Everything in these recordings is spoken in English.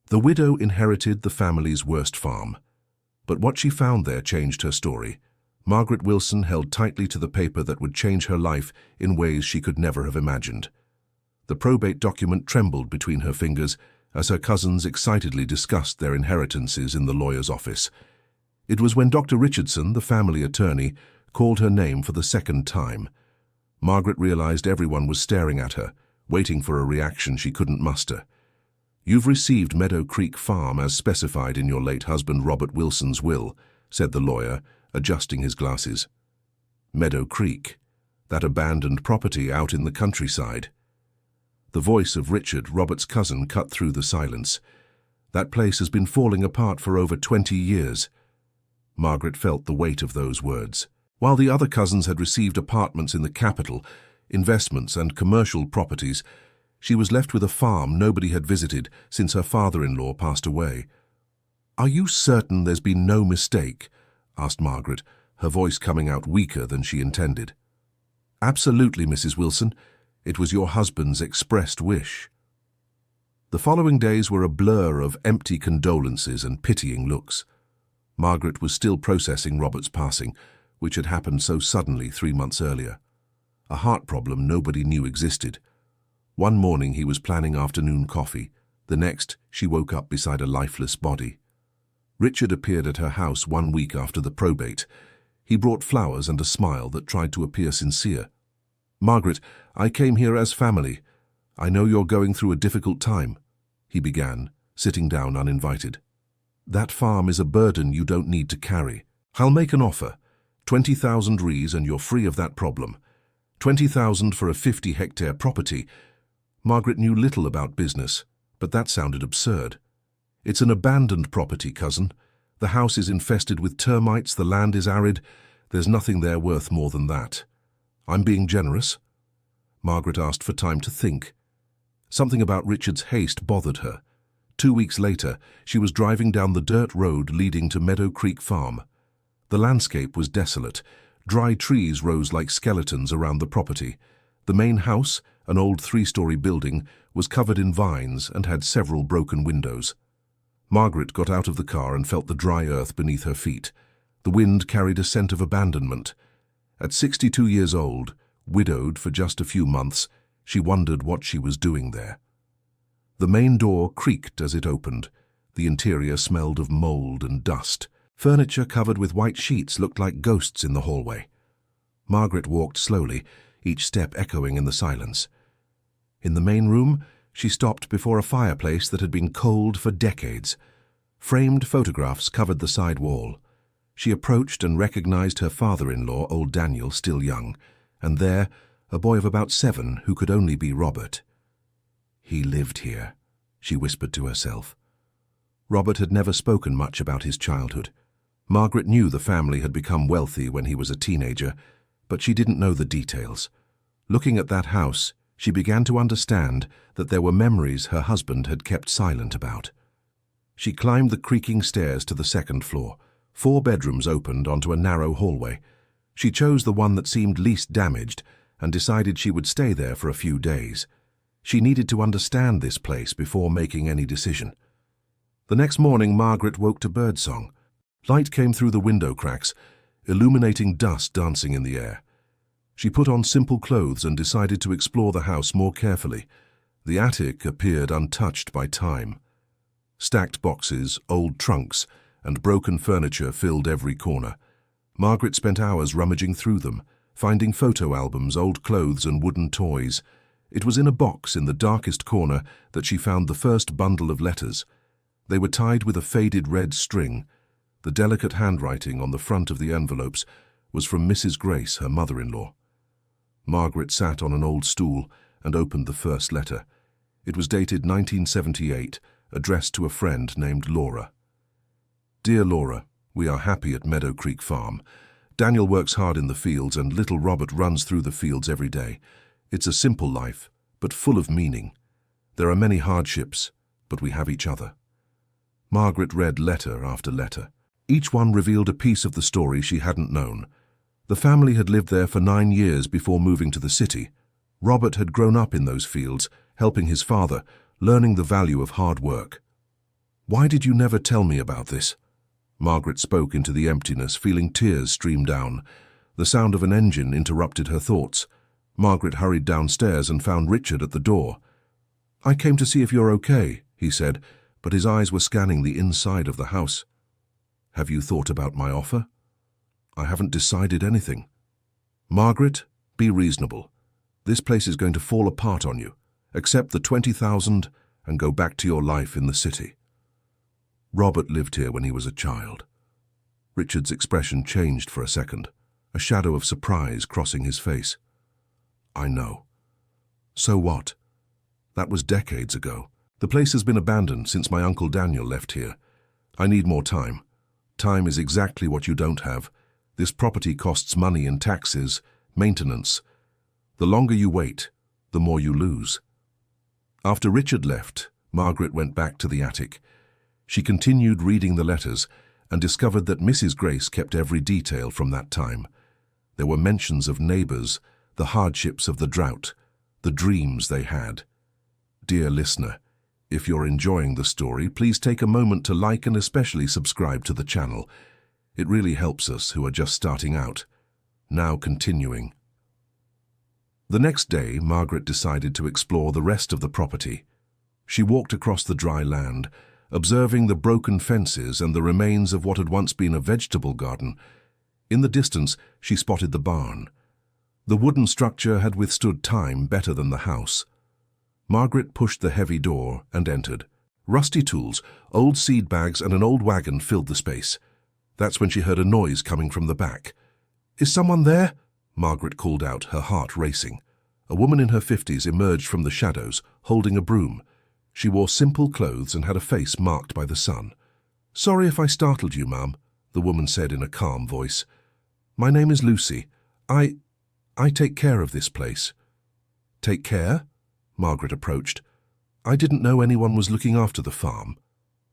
The widow inherited the family's worst farm. But what she found there changed her story. Margaret Wilson held tightly to the paper that would change her life in ways she could never have imagined. The probate document trembled between her fingers as her cousins excitedly discussed their inheritances in the lawyer's office. It was when Dr. Richardson, the family attorney, called her name for the second time. Margaret realized everyone was staring at her, waiting for a reaction she couldn't muster. "You've received Meadow Creek Farm as specified in your late husband Robert Wilson's will," said the lawyer, adjusting his glasses. Meadow Creek, that abandoned property out in the countryside. The voice of Richard, Robert's cousin, cut through the silence. "That place has been falling apart for over 20 years. Margaret felt the weight of those words. While the other cousins had received apartments in the capital, investments and commercial properties, she was left with a farm nobody had visited since her father-in-law passed away. "Are you certain there's been no mistake?" asked Margaret, her voice coming out weaker than she intended. "Absolutely, Mrs. Wilson. It was your husband's expressed wish." The following days were a blur of empty condolences and pitying looks. Margaret was still processing Robert's passing, which had happened so suddenly 3 months earlier. A heart problem nobody knew existed. One morning he was planning afternoon coffee. The next, she woke up beside a lifeless body. Richard appeared at her house 1 week after the probate. He brought flowers and a smile that tried to appear sincere. "Margaret, I came here as family. I know you're going through a difficult time," he began, sitting down uninvited. "That farm is a burden you don't need to carry. I'll make an offer. 20,000 Rs and you're free of that problem. 20,000 for a 50-hectare property." Margaret knew little about business, but that sounded absurd. "It's an abandoned property, cousin. The house is infested with termites, the land is arid. There's nothing there worth more than that. I'm being generous." Margaret asked for time to think. Something about Richard's haste bothered her. 2 weeks later, she was driving down the dirt road leading to Meadow Creek Farm. The landscape was desolate. Dry trees rose like skeletons around the property. The main house, an old 3-story building, was covered in vines and had several broken windows. Margaret got out of the car and felt the dry earth beneath her feet. The wind carried a scent of abandonment. At 62 years old, widowed for just a few months, she wondered what she was doing there. The main door creaked as it opened. The interior smelled of mold and dust. Furniture covered with white sheets looked like ghosts in the hallway. Margaret walked slowly, each step echoing in the silence. In the main room, she stopped before a fireplace that had been cold for decades. Framed photographs covered the side wall. She approached and recognized her father-in-law, old Daniel, still young, and there, a boy of about 7 who could only be Robert. "He lived here," she whispered to herself. Robert had never spoken much about his childhood. Margaret knew the family had become wealthy when he was a teenager, but she didn't know the details. Looking at that house, she began to understand that there were memories her husband had kept silent about. She climbed the creaking stairs to the 2nd floor. 4 bedrooms opened onto a narrow hallway. She chose the one that seemed least damaged and decided she would stay there for a few days. She needed to understand this place before making any decision. The next morning, Margaret woke to birdsong. Light came through the window cracks, illuminating dust dancing in the air. She put on simple clothes and decided to explore the house more carefully. The attic appeared untouched by time. Stacked boxes, old trunks, and broken furniture filled every corner. Margaret spent hours rummaging through them, finding photo albums, old clothes, and wooden toys. It was in a box in the darkest corner that she found the first bundle of letters. They were tied with a faded red string. The delicate handwriting on the front of the envelopes was from Mrs. Grace, her mother-in-law. Margaret sat on an old stool and opened the first letter. It was dated 1978, addressed to a friend named Laura. "Dear Laura, we are happy at Meadow Creek Farm. Daniel works hard in the fields and little Robert runs through the fields every day. It's a simple life, but full of meaning. There are many hardships, but we have each other." Margaret read letter after letter. Each one revealed a piece of the story she hadn't known. The family had lived there for 9 years before moving to the city. Robert had grown up in those fields, helping his father, learning the value of hard work. Why did you never tell me about this? Margaret spoke into the emptiness, feeling tears stream down. The sound of an engine interrupted her thoughts. Margaret hurried downstairs and found Richard at the door. I came to see if you're okay, he said, but his eyes were scanning the inside of the house. Have you thought about my offer? I haven't decided anything. Margaret, be reasonable. This place is going to fall apart on you. Accept the 20,000 and go back to your life in the city. Robert lived here when he was a child. Richard's expression changed for a second, a shadow of surprise crossing his face. I know. So what? That was decades ago. The place has been abandoned since my Uncle Daniel left here. I need more time. Time is exactly what you don't have. This property costs money in taxes, maintenance. The longer you wait, the more you lose. After Richard left, Margaret went back to the attic. She continued reading the letters and discovered that Mrs. Grace kept every detail from that time. There were mentions of neighbors, the hardships of the drought, the dreams they had. Dear listener, if you're enjoying the story, please take a moment to like and especially subscribe to the channel. It really helps us who are just starting out. Now continuing. The next day, Margaret decided to explore the rest of the property. She walked across the dry land, observing the broken fences and the remains of what had once been a vegetable garden. In the distance, she spotted the barn. The wooden structure had withstood time better than the house. Margaret pushed the heavy door and entered. Rusty tools, old seed bags and an old wagon filled the space. That's when she heard a noise coming from the back. Is someone there? Margaret called out, her heart racing. A woman in her 50s emerged from the shadows, holding a broom. She wore simple clothes and had a face marked by the sun. Sorry if I startled you, ma'am, the woman said in a calm voice. My name is Lucy. I take care of this place. Take care? Margaret approached. I didn't know anyone was looking after the farm.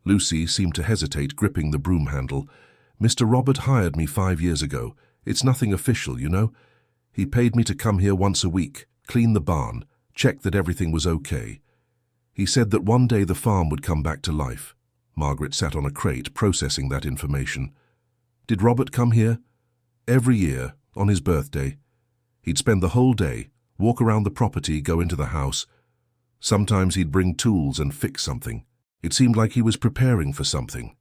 Lucy seemed to hesitate, gripping the broom handle. Mr. Robert hired me 5 years ago. It's nothing official, you know. He paid me to come here once a week, clean the barn, check that everything was okay. He said that one day the farm would come back to life. Margaret sat on a crate, processing that information. Did Robert come here? Every year, on his birthday. He'd spend the whole day, walk around the property, go into the house. Sometimes he'd bring tools and fix something. It seemed like he was preparing for something.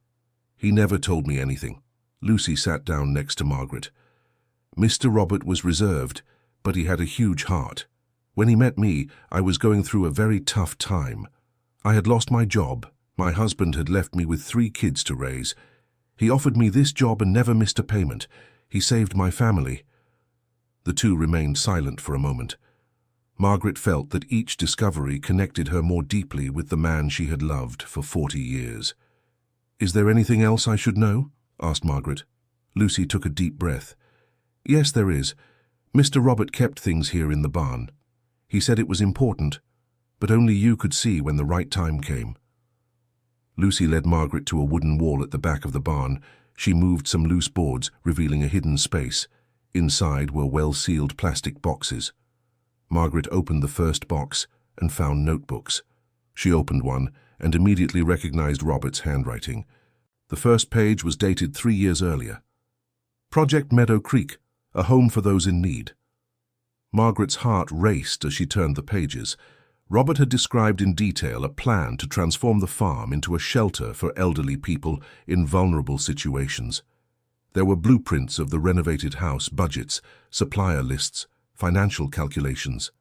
He never told me anything. Lucy sat down next to Margaret. Mr. Robert was reserved, but he had a huge heart. When he met me, I was going through a very tough time. I had lost my job. My husband had left me with 3 kids to raise. He offered me this job and never missed a payment. He saved my family. The two remained silent for a moment. Margaret felt that each discovery connected her more deeply with the man she had loved for 40 years. Is there anything else I should know? Asked Margaret. Lucy took a deep breath. Yes, there is. Mr. Robert kept things here in the barn. He said it was important, but only you could see when the right time came. Lucy led Margaret to a wooden wall at the back of the barn. She moved some loose boards, revealing a hidden space. Inside were well-sealed plastic boxes. Margaret opened the first box and found notebooks. She opened one and immediately recognized Robert's handwriting. The first page was dated 3 years earlier. Project Meadow Creek, a home for those in need. Margaret's heart raced as she turned the pages. Robert had described in detail a plan to transform the farm into a shelter for elderly people in vulnerable situations. There were blueprints of the renovated house, budgets, supplier lists, financial calculations.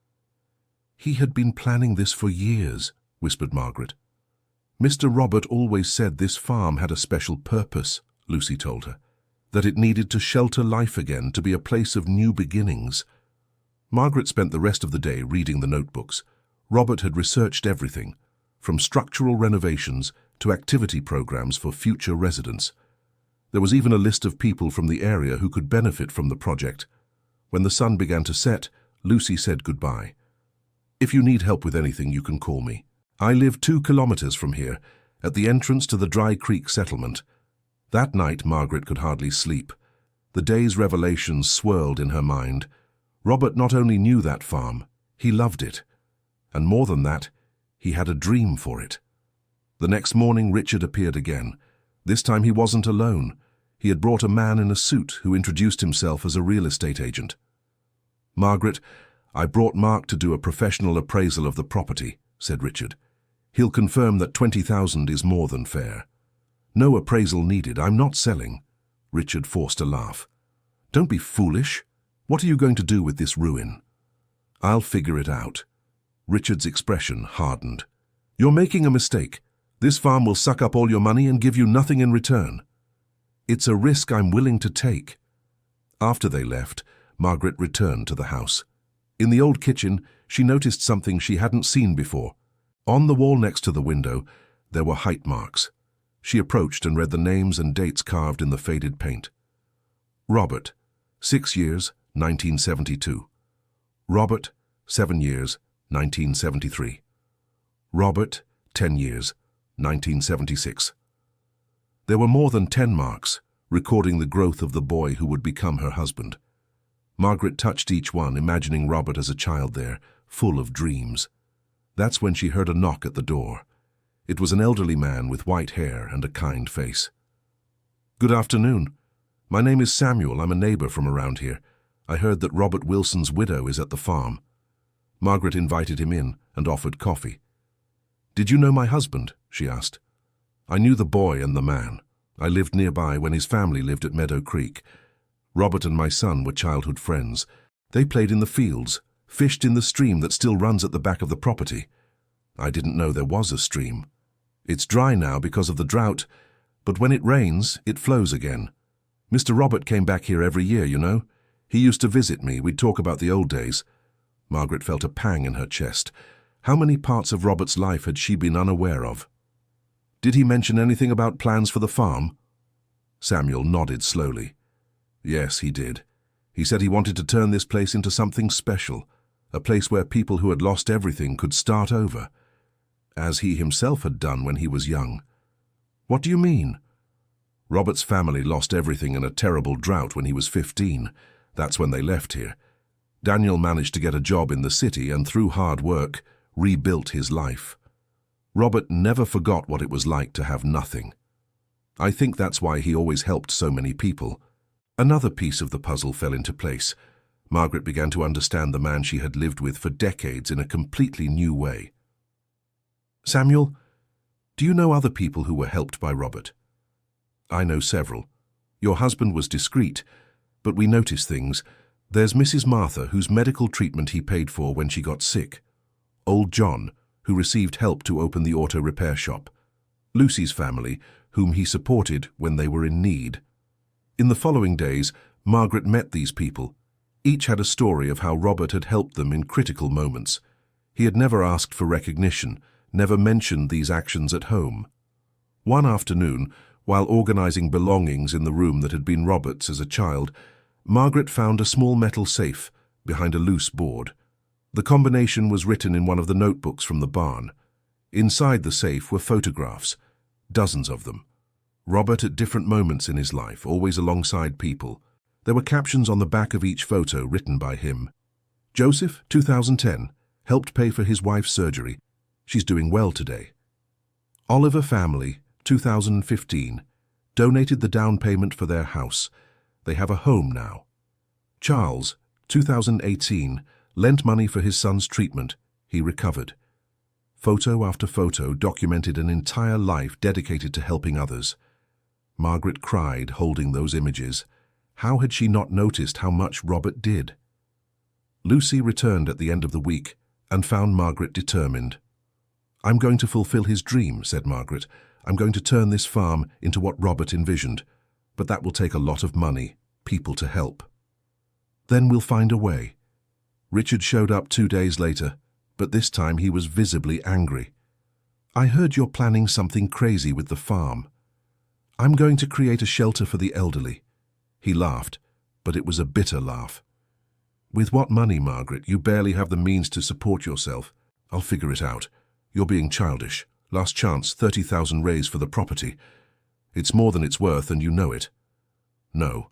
He had been planning this for years, whispered Margaret. Mr. Robert always said this farm had a special purpose, Lucy told her, that it needed to shelter life again, to be a place of new beginnings. Margaret spent the rest of the day reading the notebooks. Robert had researched everything, from structural renovations to activity programs for future residents. There was even a list of people from the area who could benefit from the project. When the sun began to set, Lucy said goodbye. If you need help with anything, you can call me. I live 2 kilometers from here, at the entrance to the Dry Creek settlement. That night, Margaret could hardly sleep. The day's revelations swirled in her mind. Robert not only knew that farm, he loved it. And more than that, he had a dream for it. The next morning, Richard appeared again. This time he wasn't alone. He had brought a man in a suit who introduced himself as a real estate agent. "Margaret, I brought Mark to do a professional appraisal of the property," said Richard. "He'll confirm that 20,000 is more than fair." "No appraisal needed. I'm not selling." Richard forced a laugh. "Don't be foolish. What are you going to do with this ruin?" "I'll figure it out." Richard's expression hardened. "You're making a mistake. This farm will suck up all your money and give you nothing in return." "It's a risk I'm willing to take." After they left, Margaret returned to the house. In the old kitchen, she noticed something she hadn't seen before. On the wall next to the window, there were height marks. She approached and read the names and dates carved in the faded paint. Robert, 6 years, 1972. Robert, 7 years, 1973. Robert, 10 years, 1976. There were more than 10 marks, recording the growth of the boy who would become her husband. Margaret touched each one, imagining Robert as a child there, full of dreams. That's when she heard a knock at the door. It was an elderly man with white hair and a kind face. "Good afternoon. My name is Samuel. I'm a neighbor from around here. I heard that Robert Wilson's widow is at the farm." Margaret invited him in and offered coffee. "Did you know my husband?" she asked. "I knew the boy and the man. I lived nearby when his family lived at Meadow Creek. Robert and my son were childhood friends. They played in the fields, fished in the stream that still runs at the back of the property. I didn't know there was a stream. It's dry now because of the drought, but when it rains, it flows again. Mr. Robert came back here every year, you know. He used to visit me. We'd talk about the old days." Margaret felt a pang in her chest. How many parts of Robert's life had she been unaware of? "Did he mention anything about plans for the farm?" Samuel nodded slowly. "Yes, he did. He said he wanted to turn this place into something special, a place where people who had lost everything could start over, as he himself had done when he was young." "What do you mean?" "Robert's family lost everything in a terrible drought when he was 15. That's when they left here. Daniel managed to get a job in the city and, through hard work, rebuilt his life. Robert never forgot what it was like to have nothing. I think that's why he always helped so many people." Another piece of the puzzle fell into place. Margaret began to understand the man she had lived with for decades in a completely new way. "Samuel, do you know other people who were helped by Robert?" "I know several. Your husband was discreet, but we noticed things. There's Mrs. Martha, whose medical treatment he paid for when she got sick. Old John, who received help to open the auto repair shop. Lucy's family, whom he supported when they were in need." In the following days, Margaret met these people. Each had a story of how Robert had helped them in critical moments. He had never asked for recognition, never mentioned these actions at home. One afternoon, while organizing belongings in the room that had been Robert's as a child, Margaret found a small metal safe behind a loose board. The combination was written in one of the notebooks from the barn. Inside the safe were photographs, dozens of them. Robert at different moments in his life, always alongside people. There were captions on the back of each photo written by him. "Joseph, 2010, helped pay for his wife's surgery. She's doing well today." "Oliver family, 2015, donated the down payment for their house. They have a home now." "Charles, 2018, lent money for his son's treatment. He recovered." Photo after photo documented an entire life dedicated to helping others. Margaret cried, holding those images. How had she not noticed how much Robert did? Lucy returned at the end of the week and found Margaret determined. "I'm going to fulfill his dream," said Margaret. "I'm going to turn this farm into what Robert envisioned. But that will take a lot of money, people to help." "Then we'll find a way." Richard showed up 2 days later, but this time he was visibly angry. "I heard you're planning something crazy with the farm." "I'm going to create a shelter for the elderly." He laughed, but it was a bitter laugh. "With what money, Margaret? You barely have the means to support yourself." "I'll figure it out. You're being childish. Last chance, 30,000 raise for the property. It's more than it's worth, and you know it." "No."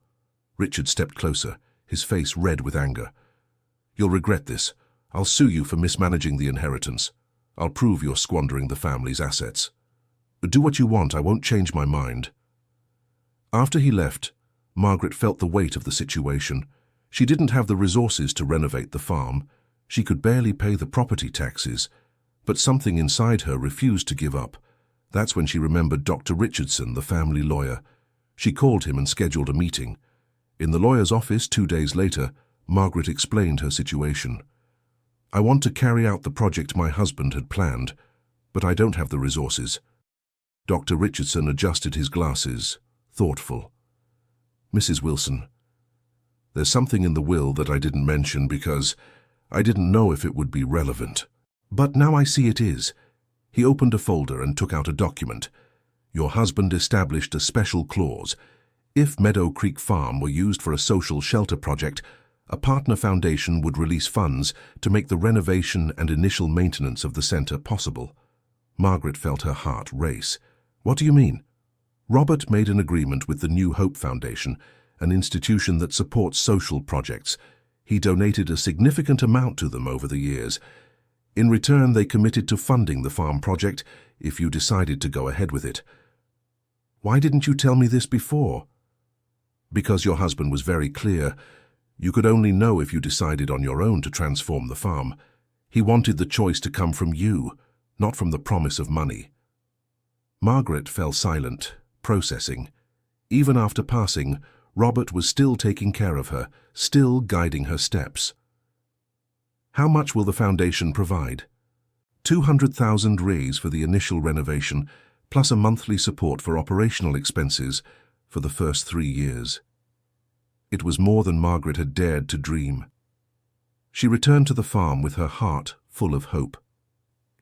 Richard stepped closer, his face red with anger. "You'll regret this. I'll sue you for mismanaging the inheritance. I'll prove you're squandering the family's assets." Do what you want, I won't change my mind." After he left, Margaret felt the weight of the situation. She didn't have the resources to renovate the farm. She could barely pay the property taxes. But something inside her refused to give up. That's when she remembered Dr. Richardson, the family lawyer. She called him and scheduled a meeting. In the lawyer's office 2 days later, Margaret explained her situation. "I want to carry out the project my husband had planned, but I don't have the resources." Dr. Richardson adjusted his glasses, thoughtful. "Mrs. Wilson, there's something in the will that I didn't mention because I didn't know if it would be relevant. But now I see it is." He opened a folder and took out a document. "Your husband established a special clause. If Meadow Creek Farm were used for a social shelter project, a partner foundation would release funds to make the renovation and initial maintenance of the center possible." Margaret felt her heart race. "What do you mean?" "Robert made an agreement with the New Hope Foundation, an institution that supports social projects. He donated a significant amount to them over the years. In return, they committed to funding the farm project if you decided to go ahead with it." "Why didn't you tell me this before?" "Because your husband was very clear. You could only know if you decided on your own to transform the farm. He wanted the choice to come from you, not from the promise of money." Margaret fell silent, processing. Even after passing, Robert was still taking care of her, still guiding her steps. "How much will the foundation provide?" 200,000 raise for the initial renovation, plus a monthly support for operational expenses for the first 3 years. It was more than Margaret had dared to dream. She returned to the farm with her heart full of hope.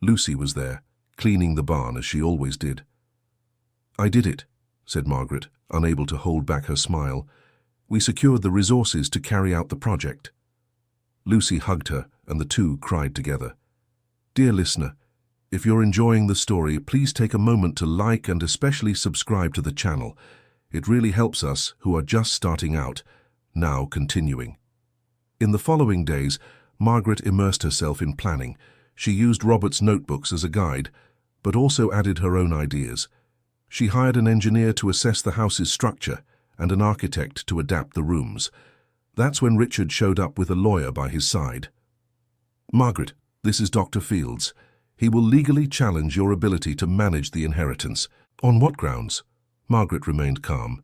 Lucy was there, cleaning the barn as she always did. "I did it," said Margaret, unable to hold back her smile. "We secured the resources to carry out the project." Lucy hugged her, and the two cried together. Dear listener, if you're enjoying the story, please take a moment to like and especially subscribe to the channel. It really helps us who are just starting out, now continuing. In the following days, Margaret immersed herself in planning. She used Robert's notebooks as a guide, but also added her own ideas. She hired an engineer to assess the house's structure and an architect to adapt the rooms. That's when Richard showed up with a lawyer by his side. "Margaret, this is Dr. Fields. He will legally challenge your ability to manage the inheritance." "On what grounds?" Margaret remained calm.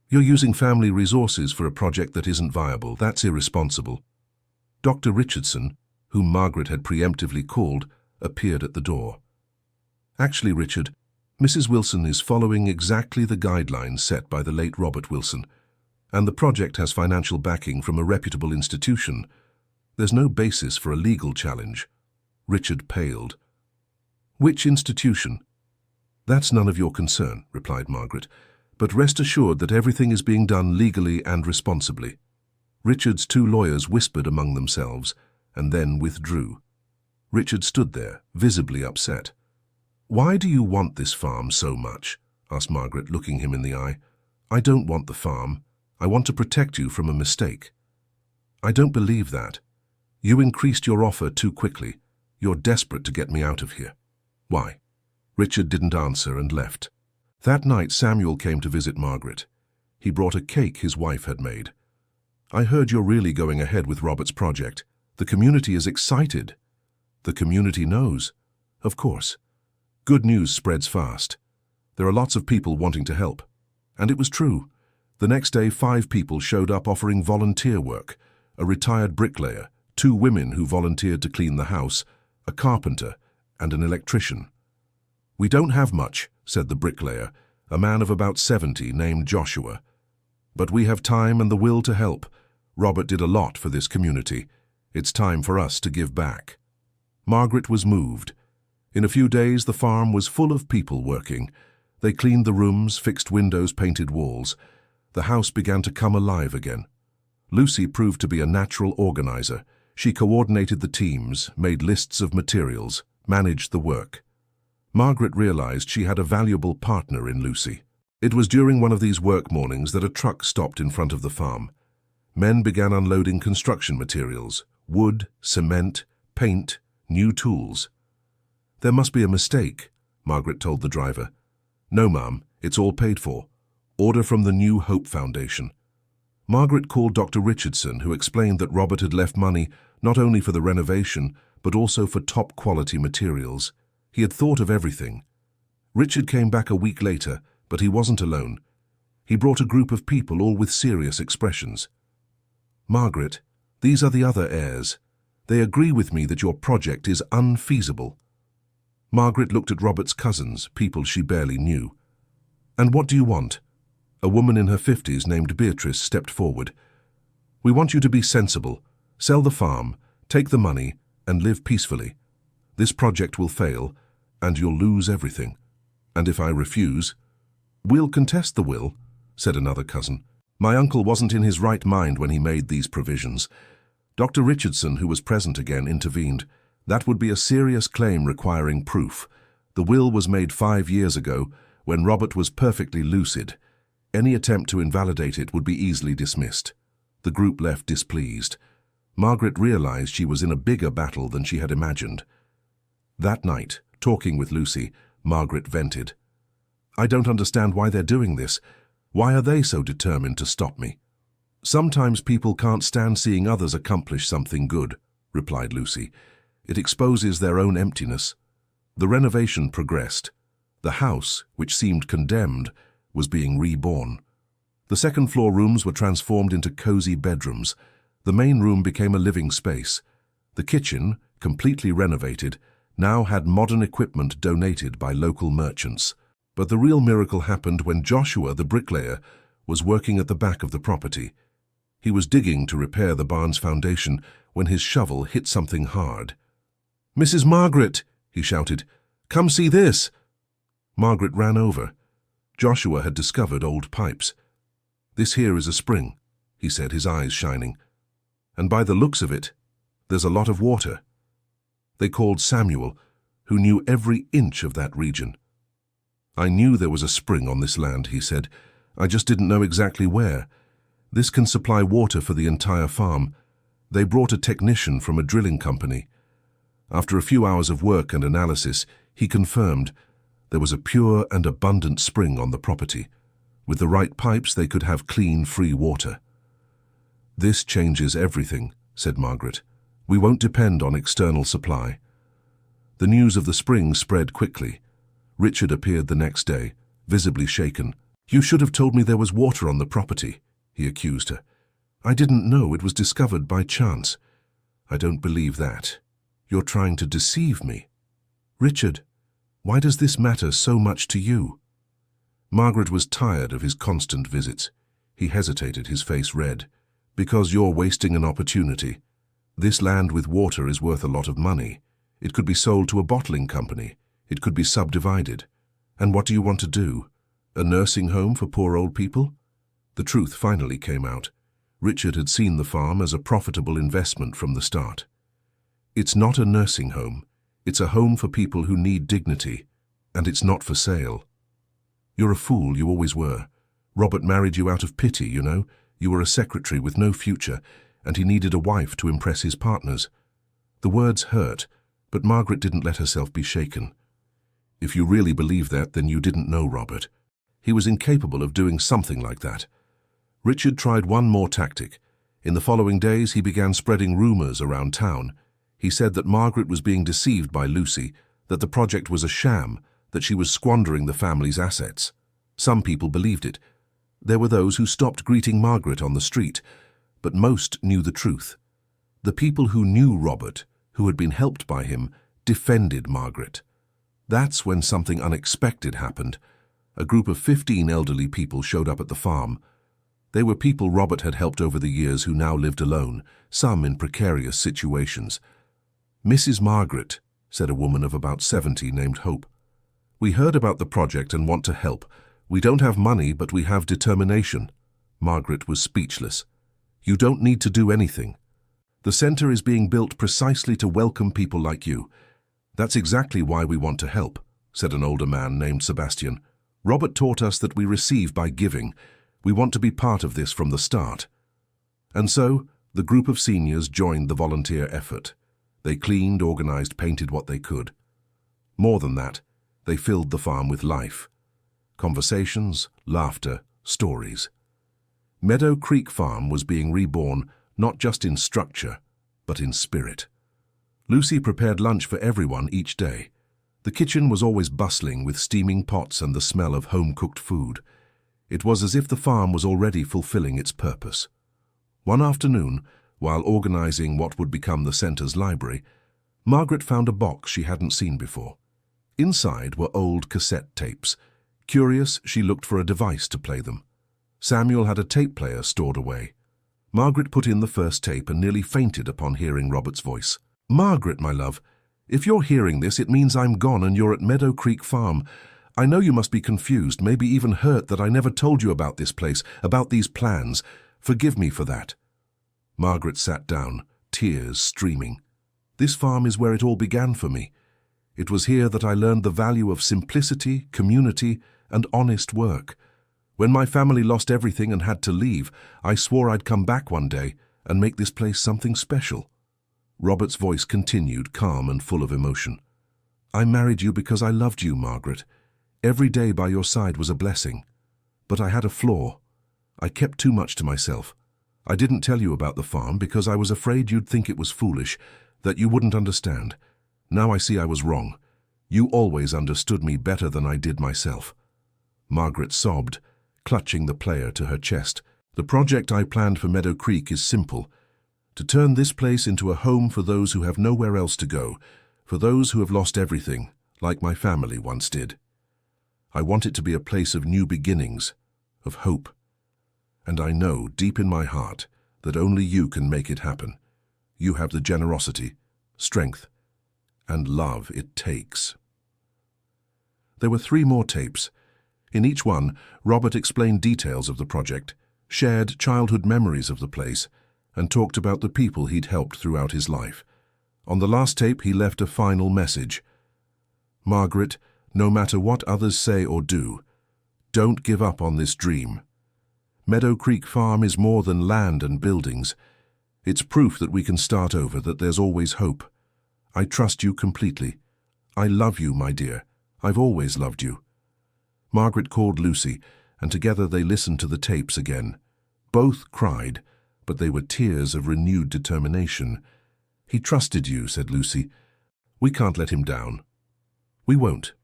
"You're using family resources for a project that isn't viable. That's irresponsible." Dr. Richardson, whom Margaret had preemptively called, appeared at the door. "Actually, Richard, Mrs. Wilson is following exactly the guidelines set by the late Robert Wilson, and the project has financial backing from a reputable institution. There's no basis for a legal challenge." Richard paled. "Which institution?" "That's none of your concern," replied Margaret, "but rest assured that everything is being done legally and responsibly." Richard's two lawyers whispered among themselves and then withdrew. Richard stood there, visibly upset. "Why do you want this farm so much?" asked Margaret, looking him in the eye. "I don't want the farm. I want to protect you from a mistake." "I don't believe that. You increased your offer too quickly. You're desperate to get me out of here." "Why?" Richard didn't answer and left. That night Samuel came to visit Margaret. He brought a cake his wife had made. "I heard you're really going ahead with Robert's project. The community is excited." "The community knows." "Of course. Good news spreads fast. There are lots of people wanting to help." And it was true. The next day 5 people showed up offering volunteer work: a retired bricklayer, 2 women who volunteered to clean the house, a carpenter, and an electrician. "We don't have much," said the bricklayer, a man of about 70 named Joshua. "But we have time and the will to help. Robert did a lot for this community. It's time for us to give back." Margaret was moved. In a few days the farm was full of people working. They cleaned the rooms, fixed windows, painted walls. The house began to come alive again. Lucy proved to be a natural organizer. She coordinated the teams, made lists of materials, managed the work. Margaret realized she had a valuable partner in Lucy. It was during one of these work mornings that a truck stopped in front of the farm. Men began unloading construction materials: wood, cement, paint, new tools. "There must be a mistake," Margaret told the driver. No, ma'am, it's all paid for. Order from the New Hope Foundation. Margaret called Dr. Richardson, who explained that Robert had left money not only for the renovation, but also for top-quality materials. He had thought of everything. Richard came back a week later, but he wasn't alone. He brought a group of people, all with serious expressions. Margaret, these are the other heirs. They agree with me that your project is unfeasible. Margaret looked at Robert's cousins, people she barely knew. And what do you want? A woman in her 50s named Beatrice stepped forward. We want you to be sensible, sell the farm, take the money, and live peacefully. This project will fail, and you'll lose everything. And if I refuse, we'll contest the will, said another cousin. My uncle wasn't in his right mind when he made these provisions. Dr. Richardson, who was present again, intervened. That would be a serious claim requiring proof. The will was made 5 years ago, when Robert was perfectly lucid. Any attempt to invalidate it would be easily dismissed. The group left displeased. Margaret realized she was in a bigger battle than she had imagined. That night, talking with Lucy, Margaret vented. I don't understand why they're doing this. Why are they so determined to stop me? Sometimes people can't stand seeing others accomplish something good, replied Lucy. It exposes their own emptiness. The renovation progressed. The house, which seemed condemned, was being reborn. The second-floor rooms were transformed into cozy bedrooms. The main room became a living space. The kitchen, completely renovated, now had modern equipment donated by local merchants. But the real miracle happened when Joshua, the bricklayer, was working at the back of the property. He was digging to repair the barn's foundation when his shovel hit something hard. "Mrs. Margaret!" he shouted. "Come see this!" Margaret ran over. Joshua had discovered old pipes. "This here is a spring," he said, his eyes shining. "And by the looks of it, there's a lot of water." They called Samuel, who knew every inch of that region. "I knew there was a spring on this land," he said. "I just didn't know exactly where. This can supply water for the entire farm. They brought a technician from a drilling company. After a few hours of work and analysis, he confirmed there was a pure and abundant spring on the property. With the right pipes, they could have clean, free water." "This changes everything," said Margaret. "We won't depend on external supply." The news of the spring spread quickly. Richard appeared the next day, visibly shaken. "You should have told me there was water on the property," he accused her. "I didn't know. It was discovered by chance." "I don't believe that. You're trying to deceive me." "Richard, why does this matter so much to you?" Margaret was tired of his constant visits. He hesitated, his face red. "Because you're wasting an opportunity. This land with water is worth a lot of money. It could be sold to a bottling company. It could be subdivided. And what do you want to do? A nursing home for poor old people?" The truth finally came out. Richard had seen the farm as a profitable investment from the start. "It's not a nursing home. It's a home for people who need dignity, and it's not for sale." "You're a fool, you always were. Robert married you out of pity, you know. You were a secretary with no future, and he needed a wife to impress his partners." The words hurt, but Margaret didn't let herself be shaken. "If you really believe that, then you didn't know Robert. He was incapable of doing something like that." Richard tried one more tactic. In the following days, he began spreading rumors around town. He said that Margaret was being deceived by Lucy, that the project was a sham, that she was squandering the family's assets. Some people believed it. There were those who stopped greeting Margaret on the street, but most knew the truth. The people who knew Robert, who had been helped by him, defended Margaret. That's when something unexpected happened. A group of 15 elderly people showed up at the farm. They were people Robert had helped over the years who now lived alone, some in precarious situations. "Mrs. Margaret," said a woman of about 70 named Hope. "We heard about the project and want to help. We don't have money, but we have determination." Margaret was speechless. "You don't need to do anything. The center is being built precisely to welcome people like you. That's exactly why we want to help," said an older man named Sebastian. "Robert taught us that we receive by giving. We want to be part of this from the start." And so, the group of seniors joined the volunteer effort. They cleaned, organized, painted what they could. More than that, they filled the farm with life. Conversations, laughter, stories. Meadow Creek Farm was being reborn not just in structure, but in spirit. Lucy prepared lunch for everyone each day. The kitchen was always bustling with steaming pots and the smell of home-cooked food. It was as if the farm was already fulfilling its purpose. One afternoon, while organizing what would become the center's library, Margaret found a box she hadn't seen before. Inside were old cassette tapes. Curious, she looked for a device to play them. Samuel had a tape player stored away. Margaret put in the first tape and nearly fainted upon hearing Robert's voice. "Margaret, my love, if you're hearing this, it means I'm gone and you're at Meadow Creek Farm. I know you must be confused, maybe even hurt that I never told you about this place, about these plans. Forgive me for that." Margaret sat down, tears streaming. "This farm is where it all began for me. It was here that I learned the value of simplicity, community, and honest work. When my family lost everything and had to leave, I swore I'd come back one day and make this place something special." Robert's voice continued, calm and full of emotion. "I married you because I loved you, Margaret. Every day by your side was a blessing. But I had a flaw. I kept too much to myself. I didn't tell you about the farm because I was afraid you'd think it was foolish, that you wouldn't understand. Now I see I was wrong. You always understood me better than I did myself." Margaret sobbed, clutching the player to her chest. "The project I planned for Meadow Creek is simple. To turn this place into a home for those who have nowhere else to go, for those who have lost everything, like my family once did. I want it to be a place of new beginnings, of hope. And I know, deep in my heart, that only you can make it happen. You have the generosity, strength, and love it takes." There were 3 more tapes. In each one, Robert explained details of the project, shared childhood memories of the place, and talked about the people he'd helped throughout his life. On the last tape, he left a final message. "Margaret, no matter what others say or do, don't give up on this dream. Meadow Creek Farm is more than land and buildings. It's proof that we can start over, that there's always hope. I trust you completely. I love you, my dear. I've always loved you." Margaret called Lucy, and together they listened to the tapes again. Both cried, but they were tears of renewed determination. "He trusted you," said Lucy. "We can't let him down." "We won't."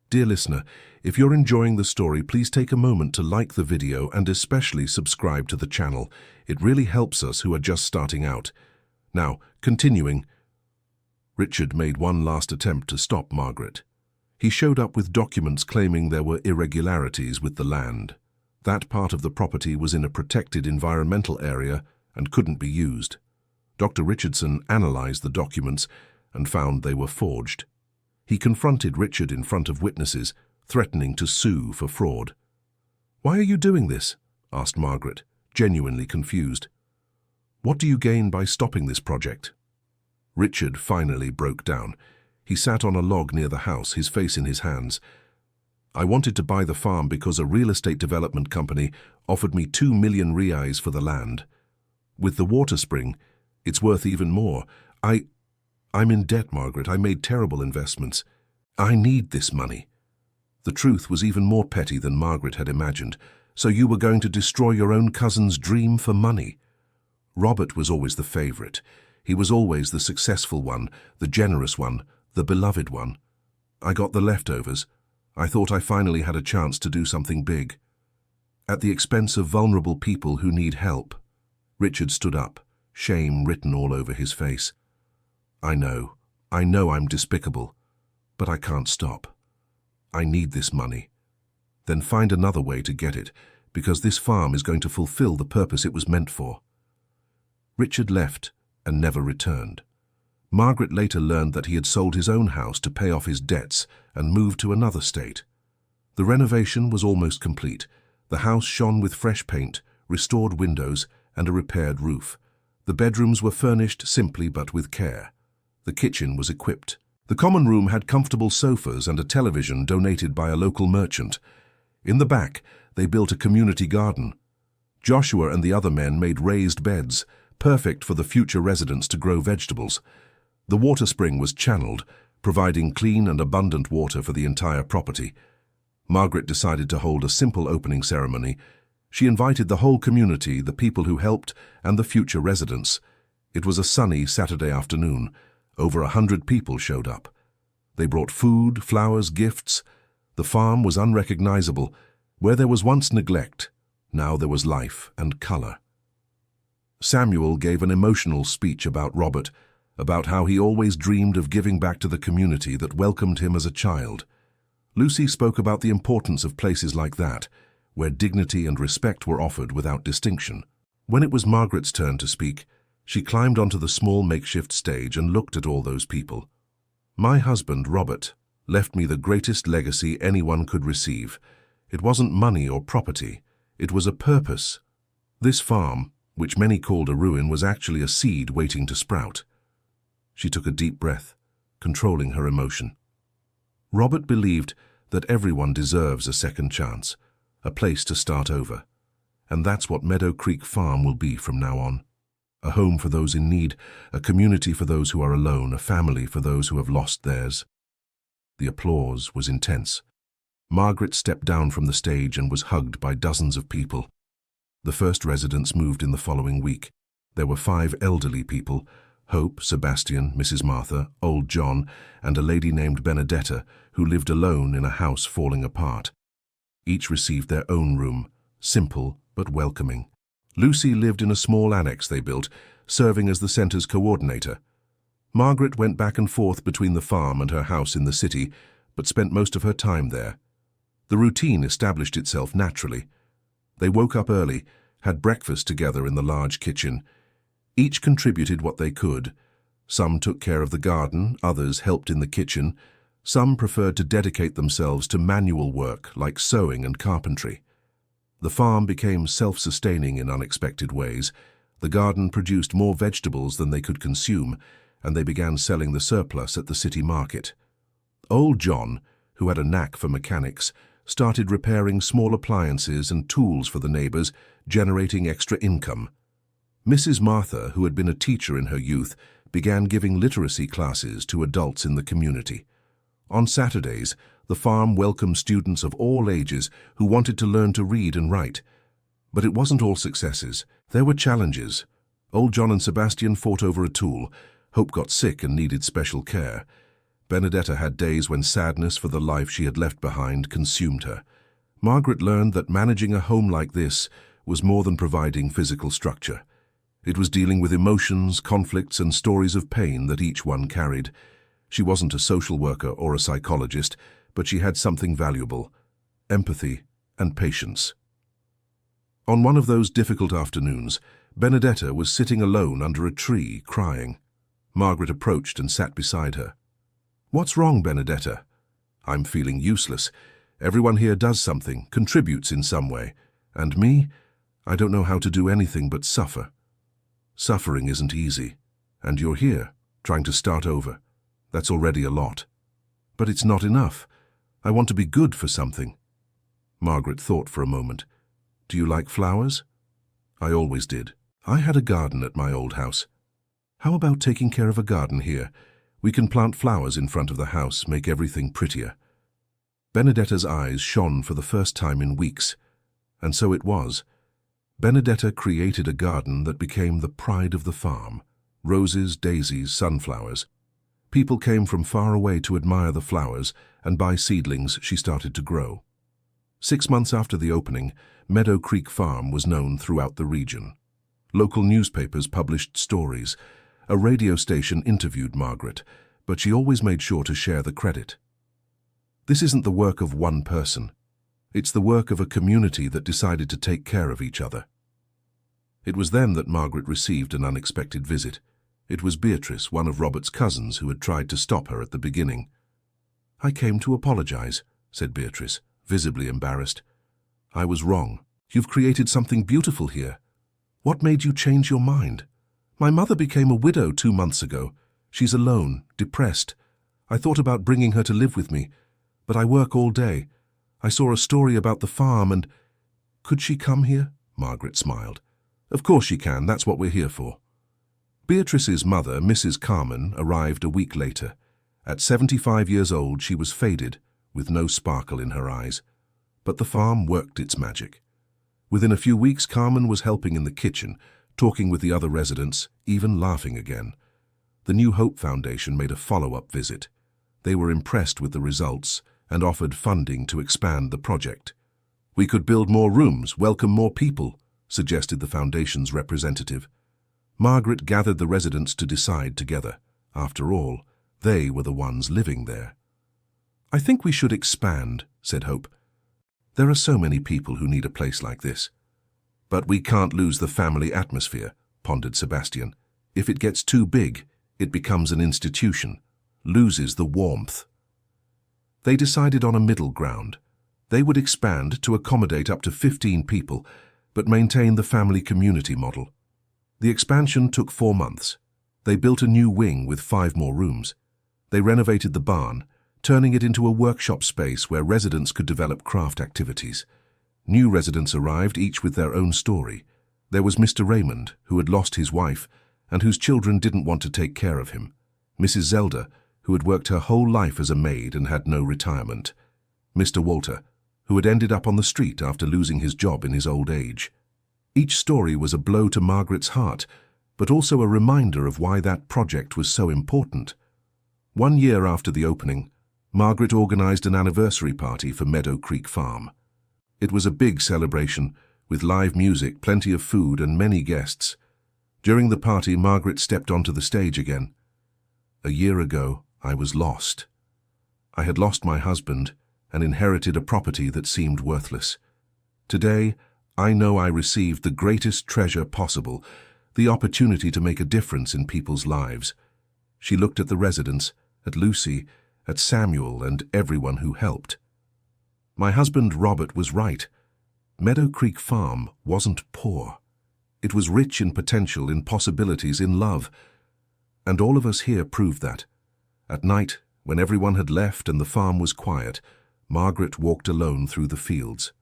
Dear listener, if you're enjoying the story, please take a moment to like the video and especially subscribe to the channel. It really helps us who are just starting out. Now, continuing, Richard made one last attempt to stop Margaret. He showed up with documents claiming there were irregularities with the land. That part of the property was in a protected environmental area and couldn't be used. Dr. Richardson analyzed the documents and found they were forged. He confronted Richard in front of witnesses, threatening to sue for fraud. "Why are you doing this?" asked Margaret, genuinely confused. "What do you gain by stopping this project?" Richard finally broke down. He sat on a log near the house, his face in his hands. "I wanted to buy the farm because a real estate development company offered me 2 million reais for the land. With the water spring, it's worth even more. I'm in debt, Margaret. I made terrible investments. I need this money." The truth was even more petty than Margaret had imagined. "So you were going to destroy your own cousin's dream for money?" Robert was always the favorite. He was always the successful one, the generous one, the beloved one. "I got the leftovers. I thought I finally had a chance to do something big. At the expense of vulnerable people who need help." Richard stood up, shame written all over his face. I know I'm despicable, but I can't stop. I need this money. Then find another way to get it, because this farm is going to fulfill the purpose it was meant for." Richard left and never returned. Margaret later learned that he had sold his own house to pay off his debts and moved to another state. The renovation was almost complete. The house shone with fresh paint, restored windows, and a repaired roof. The bedrooms were furnished simply but with care. The kitchen was equipped. The common room had comfortable sofas and a television donated by a local merchant. In the back, they built a community garden. Joshua and the other men made raised beds, perfect for the future residents to grow vegetables. The water spring was channeled, providing clean and abundant water for the entire property. Margaret decided to hold a simple opening ceremony. She invited the whole community, the people who helped, and the future residents. It was a sunny Saturday afternoon. Over 100 people showed up. They brought food, flowers, gifts. The farm was unrecognizable. Where there was once neglect, now there was life and color. Samuel gave an emotional speech about Robert, about how he always dreamed of giving back to the community that welcomed him as a child. Lucy spoke about the importance of places like that, where dignity and respect were offered without distinction. When it was Margaret's turn to speak, she climbed onto the small makeshift stage and looked at all those people. "My husband, Robert, left me the greatest legacy anyone could receive. It wasn't money or property. It was a purpose. This farm, which many called a ruin, was actually a seed waiting to sprout." She took a deep breath, controlling her emotion. Robert believed that everyone deserves a second chance, a place to start over. And that's what Meadow Creek Farm will be from now on. A home for those in need, a community for those who are alone, a family for those who have lost theirs. The applause was intense. Margaret stepped down from the stage and was hugged by dozens of people. The first residents moved in the following week. There were 5 elderly people: Hope, Sebastian, Mrs. Martha, old John, and a lady named Benedetta, who lived alone in a house falling apart. Each received their own room, simple but welcoming. Lucy lived in a small annex they built, serving as the center's coordinator. Margaret went back and forth between the farm and her house in the city, but spent most of her time there. The routine established itself naturally. They woke up early, had breakfast together in the large kitchen. Each contributed what they could. Some took care of the garden, others helped in the kitchen. Some preferred to dedicate themselves to manual work like sewing and carpentry. The farm became self-sustaining in unexpected ways. The garden produced more vegetables than they could consume, and they began selling the surplus at the city market. Old John, who had a knack for mechanics, started repairing small appliances and tools for the neighbors, generating extra income. Mrs. Martha, who had been a teacher in her youth, began giving literacy classes to adults in the community. On Saturdays, the farm welcomed students of all ages who wanted to learn to read and write. But it wasn't all successes. There were challenges. Old John and Sebastian fought over a tool. Hope got sick and needed special care. Benedetta had days when sadness for the life she had left behind consumed her. Margaret learned that managing a home like this was more than providing physical structure. It was dealing with emotions, conflicts, and stories of pain that each one carried. She wasn't a social worker or a psychologist, but she had something valuable: empathy and patience. On one of those difficult afternoons, Benedetta was sitting alone under a tree, crying. Margaret approached and sat beside her. "What's wrong, Benedetta?" "I'm feeling useless. Everyone here does something, contributes in some way. And me? I don't know how to do anything but suffer." "Suffering isn't easy. And you're here, trying to start over. That's already a lot." "But it's not enough. I want to be good for something." Margaret thought for a moment. "Do you like flowers?" "I always did. I had a garden at my old house." "How about taking care of a garden here? We can plant flowers in front of the house, make everything prettier." Benedetta's eyes shone for the first time in weeks. And so it was. Benedetta created a garden that became the pride of the farm. Roses, daisies, sunflowers. People came from far away to admire the flowers and buy seedlings she started to grow. 6 months after the opening, Meadow Creek Farm was known throughout the region. Local newspapers published stories. A radio station interviewed Margaret, but she always made sure to share the credit. This isn't the work of one person. It's the work of a community that decided to take care of each other. It was then that Margaret received an unexpected visit. It was Beatrice, one of Robert's cousins, who had tried to stop her at the beginning. "I came to apologize," said Beatrice, visibly embarrassed. "I was wrong. You've created something beautiful here. What made you change your mind?" "My mother became a widow 2 months ago. She's alone, depressed. I thought about bringing her to live with me, but I work all day. I saw a story about the farm and—" "Could she come here?" Margaret smiled. "Of course she can. That's what we're here for." Beatrice's mother, Mrs. Carmen, arrived a week later. At 75 years old, she was faded, with no sparkle in her eyes. But the farm worked its magic. Within a few weeks, Carmen was helping in the kitchen, talking with the other residents, even laughing again. The New Hope Foundation made a follow-up visit. They were impressed with the results and offered funding to expand the project. "We could build more rooms, welcome more people," suggested the foundation's representative. Margaret gathered the residents to decide together. After all, they were the ones living there. "I think we should expand," said Hope. "There are so many people who need a place like this." "But we can't lose the family atmosphere," pondered Sebastian. "If it gets too big, it becomes an institution, loses the warmth." They decided on a middle ground. They would expand to accommodate up to 15 people, but maintain the family community model. The expansion took 4 months. They built a new wing with 5 more rooms. They renovated the barn, turning it into a workshop space where residents could develop craft activities. New residents arrived, each with their own story. There was Mr. Raymond, who had lost his wife and whose children didn't want to take care of him. Mrs. Zelda, who had worked her whole life as a maid and had no retirement. Mr. Walter, who had ended up on the street after losing his job in his old age. Each story was a blow to Margaret's heart, but also a reminder of why that project was so important. 1 year after the opening, Margaret organized an anniversary party for Meadow Creek Farm. It was a big celebration, with live music, plenty of food, and many guests. During the party, Margaret stepped onto the stage again. "A year ago, I was lost. I had lost my husband and inherited a property that seemed worthless. Today, I know I received the greatest treasure possible, the opportunity to make a difference in people's lives." She looked at the residents, at Lucy, at Samuel, and everyone who helped. "My husband Robert was right. Meadow Creek Farm wasn't poor. It was rich in potential, in possibilities, in love. And all of us here proved that. At night, when everyone had left and the farm was quiet, Margaret walked alone through the fields.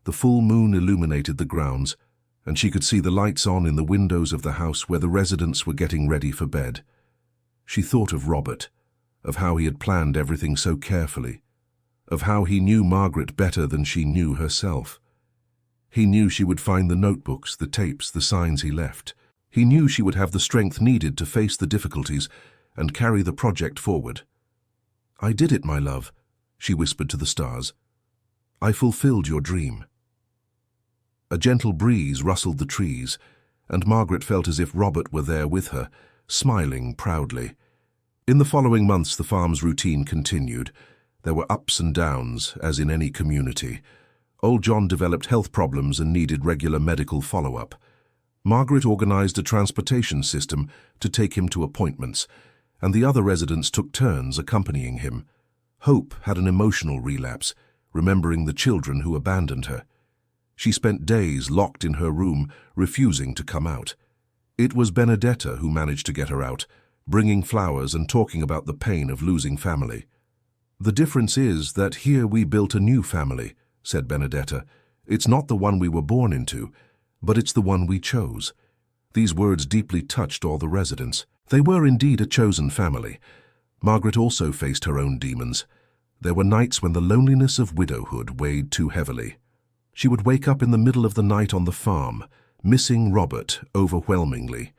The full moon illuminated the grounds, and she could see the lights on in the windows of the house where the residents were getting ready for bed. She thought of Robert, of how he had planned everything so carefully, of how he knew Margaret better than she knew herself. He knew she would find the notebooks, the tapes, the signs he left. He knew she would have the strength needed to face the difficulties and carry the project forward. "I did it, my love," she whispered to the stars. "I fulfilled your dream." A gentle breeze rustled the trees, and Margaret felt as if Robert were there with her, smiling proudly. In the following months, the farm's routine continued. There were ups and downs, as in any community. Old John developed health problems and needed regular medical follow-up. Margaret organized a transportation system to take him to appointments, and the other residents took turns accompanying him. Hope had an emotional relapse, remembering the children who abandoned her. She spent days locked in her room, refusing to come out. It was Benedetta who managed to get her out, bringing flowers and talking about the pain of losing family. "The difference is that here we built a new family," said Benedetta. "It's not the one we were born into, but it's the one we chose." These words deeply touched all the residents. They were indeed a chosen family. Margaret also faced her own demons. There were nights when the loneliness of widowhood weighed too heavily. She would wake up in the middle of the night on the farm, missing Robert overwhelmingly.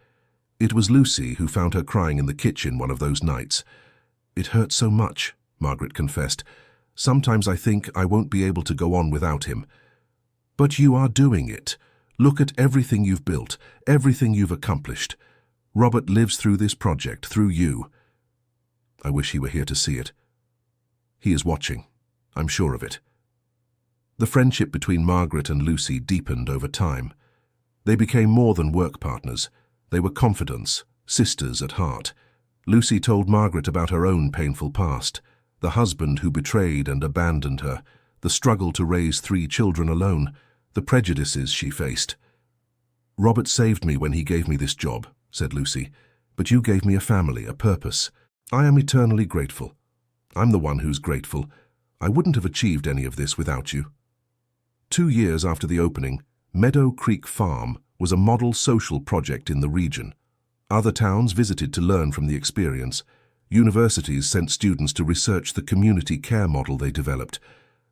It was Lucy who found her crying in the kitchen one of those nights. "It hurt so much," Margaret confessed. "Sometimes I think I won't be able to go on without him." "But you are doing it. Look at everything you've built, everything you've accomplished. Robert lives through this project, through you." I wish he were here to see it. He is watching. I'm sure of it. The friendship between Margaret and Lucy deepened over time. They became more than work partners. They were confidants, sisters at heart. Lucy told Margaret about her own painful past, the husband who betrayed and abandoned her, the struggle to raise 3 children alone, the prejudices she faced. "Robert saved me when he gave me this job," said Lucy, "but you gave me a family, a purpose. I am eternally grateful. I'm the one who's grateful. I wouldn't have achieved any of this without you." 2 years after the opening, Meadow Creek Farm was a model social project in the region. Other towns visited to learn from the experience. Universities sent students to research the community care model they developed.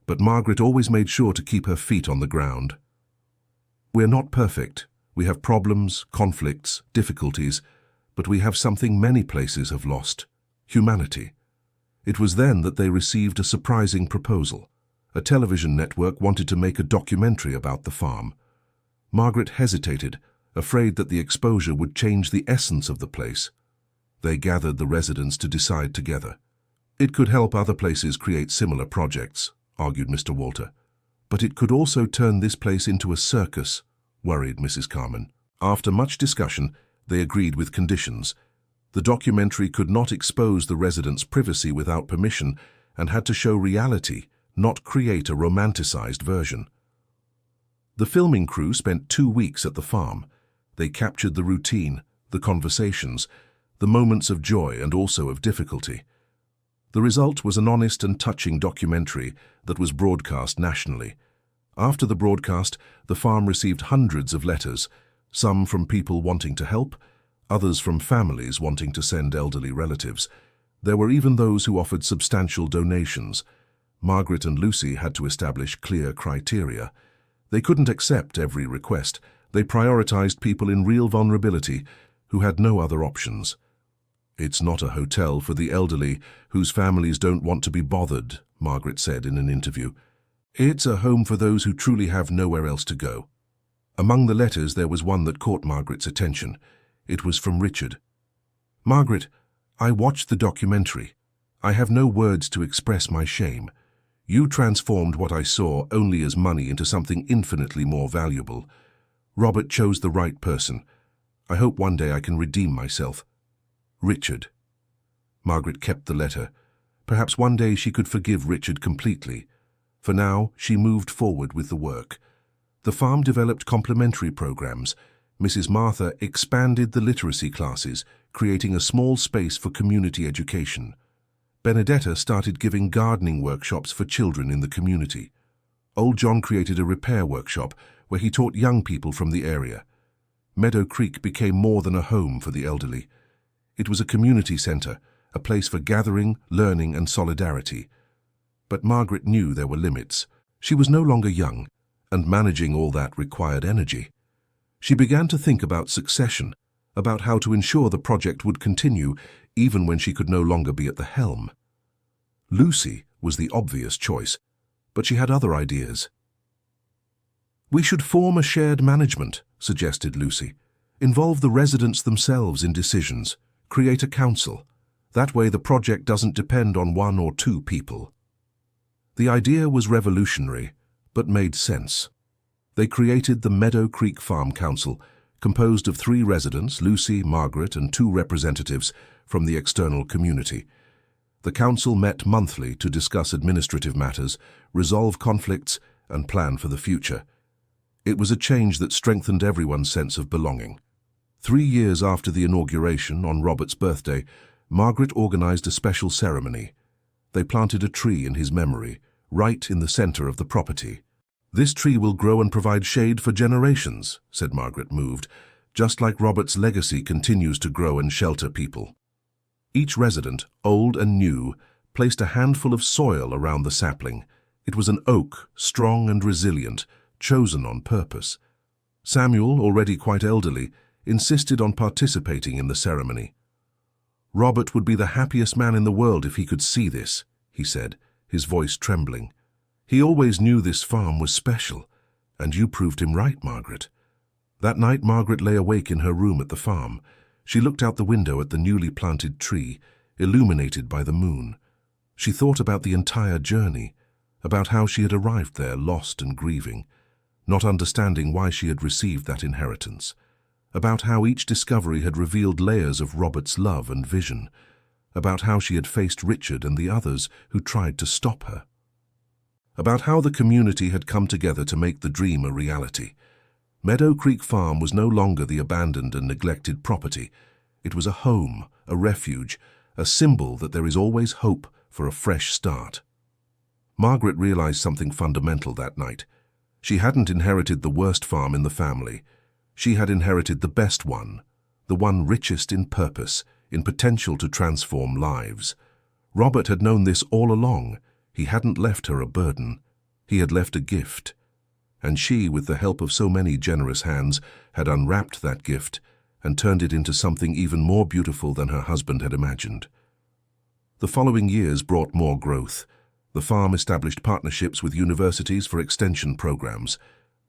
But Margaret always made sure to keep her feet on the ground. "We're not perfect. We have problems, conflicts, difficulties, but we have something many places have lost: humanity." It was then that they received a surprising proposal. A television network wanted to make a documentary about the farm. Margaret hesitated, afraid that the exposure would change the essence of the place. They gathered the residents to decide together. "It could help other places create similar projects," argued Mr. Walter. "But it could also turn this place into a circus," worried Mrs. Carman. After much discussion, they agreed with conditions. The documentary could not expose the residents' privacy without permission and had to show reality, not create a romanticized version. The filming crew spent 2 weeks at the farm. They captured the routine, the conversations, the moments of joy and also of difficulty. The result was an honest and touching documentary that was broadcast nationally. After the broadcast, the farm received hundreds of letters, some from people wanting to help, others from families wanting to send elderly relatives. There were even those who offered substantial donations. Margaret and Lucy had to establish clear criteria. They couldn't accept every request. They prioritized people in real vulnerability who had no other options. "It's not a hotel for the elderly whose families don't want to be bothered," Margaret said in an interview. "It's a home for those who truly have nowhere else to go." Among the letters, there was one that caught Margaret's attention. It was from Richard. "Margaret, I watched the documentary. I have no words to express my shame. You transformed what I saw only as money into something infinitely more valuable. Robert chose the right person. I hope one day I can redeem myself. Richard." Margaret kept the letter. Perhaps one day she could forgive Richard completely. For now, she moved forward with the work. The farm developed complementary programs. Mrs. Martha expanded the literacy classes, creating a small space for community education. Benedetta started giving gardening workshops for children in the community. Old John created a repair workshop where he taught young people from the area. Meadow Creek became more than a home for the elderly. It was a community center, a place for gathering, learning, and solidarity. But Margaret knew there were limits. She was no longer young, and managing all that required energy. She began to think about succession, about how to ensure the project would continue even when she could no longer be at the helm. Lucy was the obvious choice, but she had other ideas. "We should form a shared management," suggested Lucy. "Involve the residents themselves in decisions. Create a council. That way the project doesn't depend on 1 or 2 people." The idea was revolutionary, but made sense. They created the Meadow Creek Farm Council, composed of 3 residents, Lucy, Margaret, and 2 representatives from the external community. The council met monthly to discuss administrative matters, resolve conflicts, and plan for the future. It was a change that strengthened everyone's sense of belonging. 3 years after the inauguration, on Robert's birthday, Margaret organized a special ceremony. They planted a tree in his memory, right in the center of the property. "This tree will grow and provide shade for generations," said Margaret, moved, "just like Robert's legacy continues to grow and shelter people." Each resident, old and new, placed a handful of soil around the sapling. It was an oak, strong and resilient, chosen on purpose. Samuel, already quite elderly, insisted on participating in the ceremony. "Robert would be the happiest man in the world if he could see this," he said, his voice trembling. "He always knew this farm was special, and you proved him right, Margaret." That night, Margaret lay awake in her room at the farm. She looked out the window at the newly planted tree, illuminated by the moon. She thought about the entire journey, about how she had arrived there lost and grieving, not understanding why she had received that inheritance, about how each discovery had revealed layers of Robert's love and vision, about how she had faced Richard and the others who tried to stop her, about how the community had come together to make the dream a reality. Meadow Creek Farm was no longer the abandoned and neglected property. It was a home, a refuge, a symbol that there is always hope for a fresh start. Margaret realized something fundamental that night. She hadn't inherited the worst farm in the family. She had inherited the best one, the one richest in purpose, in potential to transform lives. Robert had known this all along. He hadn't left her a burden. He had left a gift, and she, with the help of so many generous hands, had unwrapped that gift and turned it into something even more beautiful than her husband had imagined. The following years brought more growth. The farm established partnerships with universities for extension programs.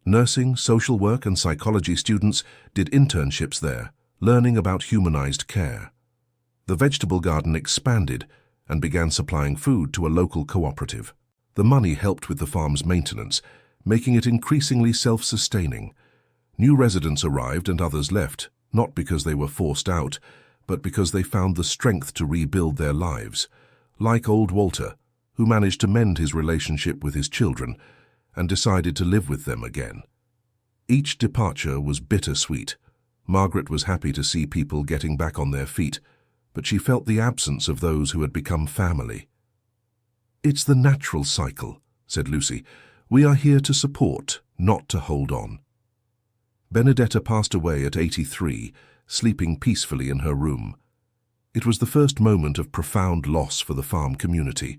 Nursing, social work, and psychology students did internships there, learning about humanized care. The vegetable garden expanded and began supplying food to a local cooperative. The money helped with the farm's maintenance, making it increasingly self-sustaining. New residents arrived and others left, not because they were forced out, but because they found the strength to rebuild their lives, like old Walter, who managed to mend his relationship with his children and decided to live with them again. Each departure was bittersweet. Margaret was happy to see people getting back on their feet, but she felt the absence of those who had become family. "It's the natural cycle," said Lucy. "We are here to support, not to hold on." Benedetta passed away at 83, sleeping peacefully in her room. It was the first moment of profound loss for the farm community.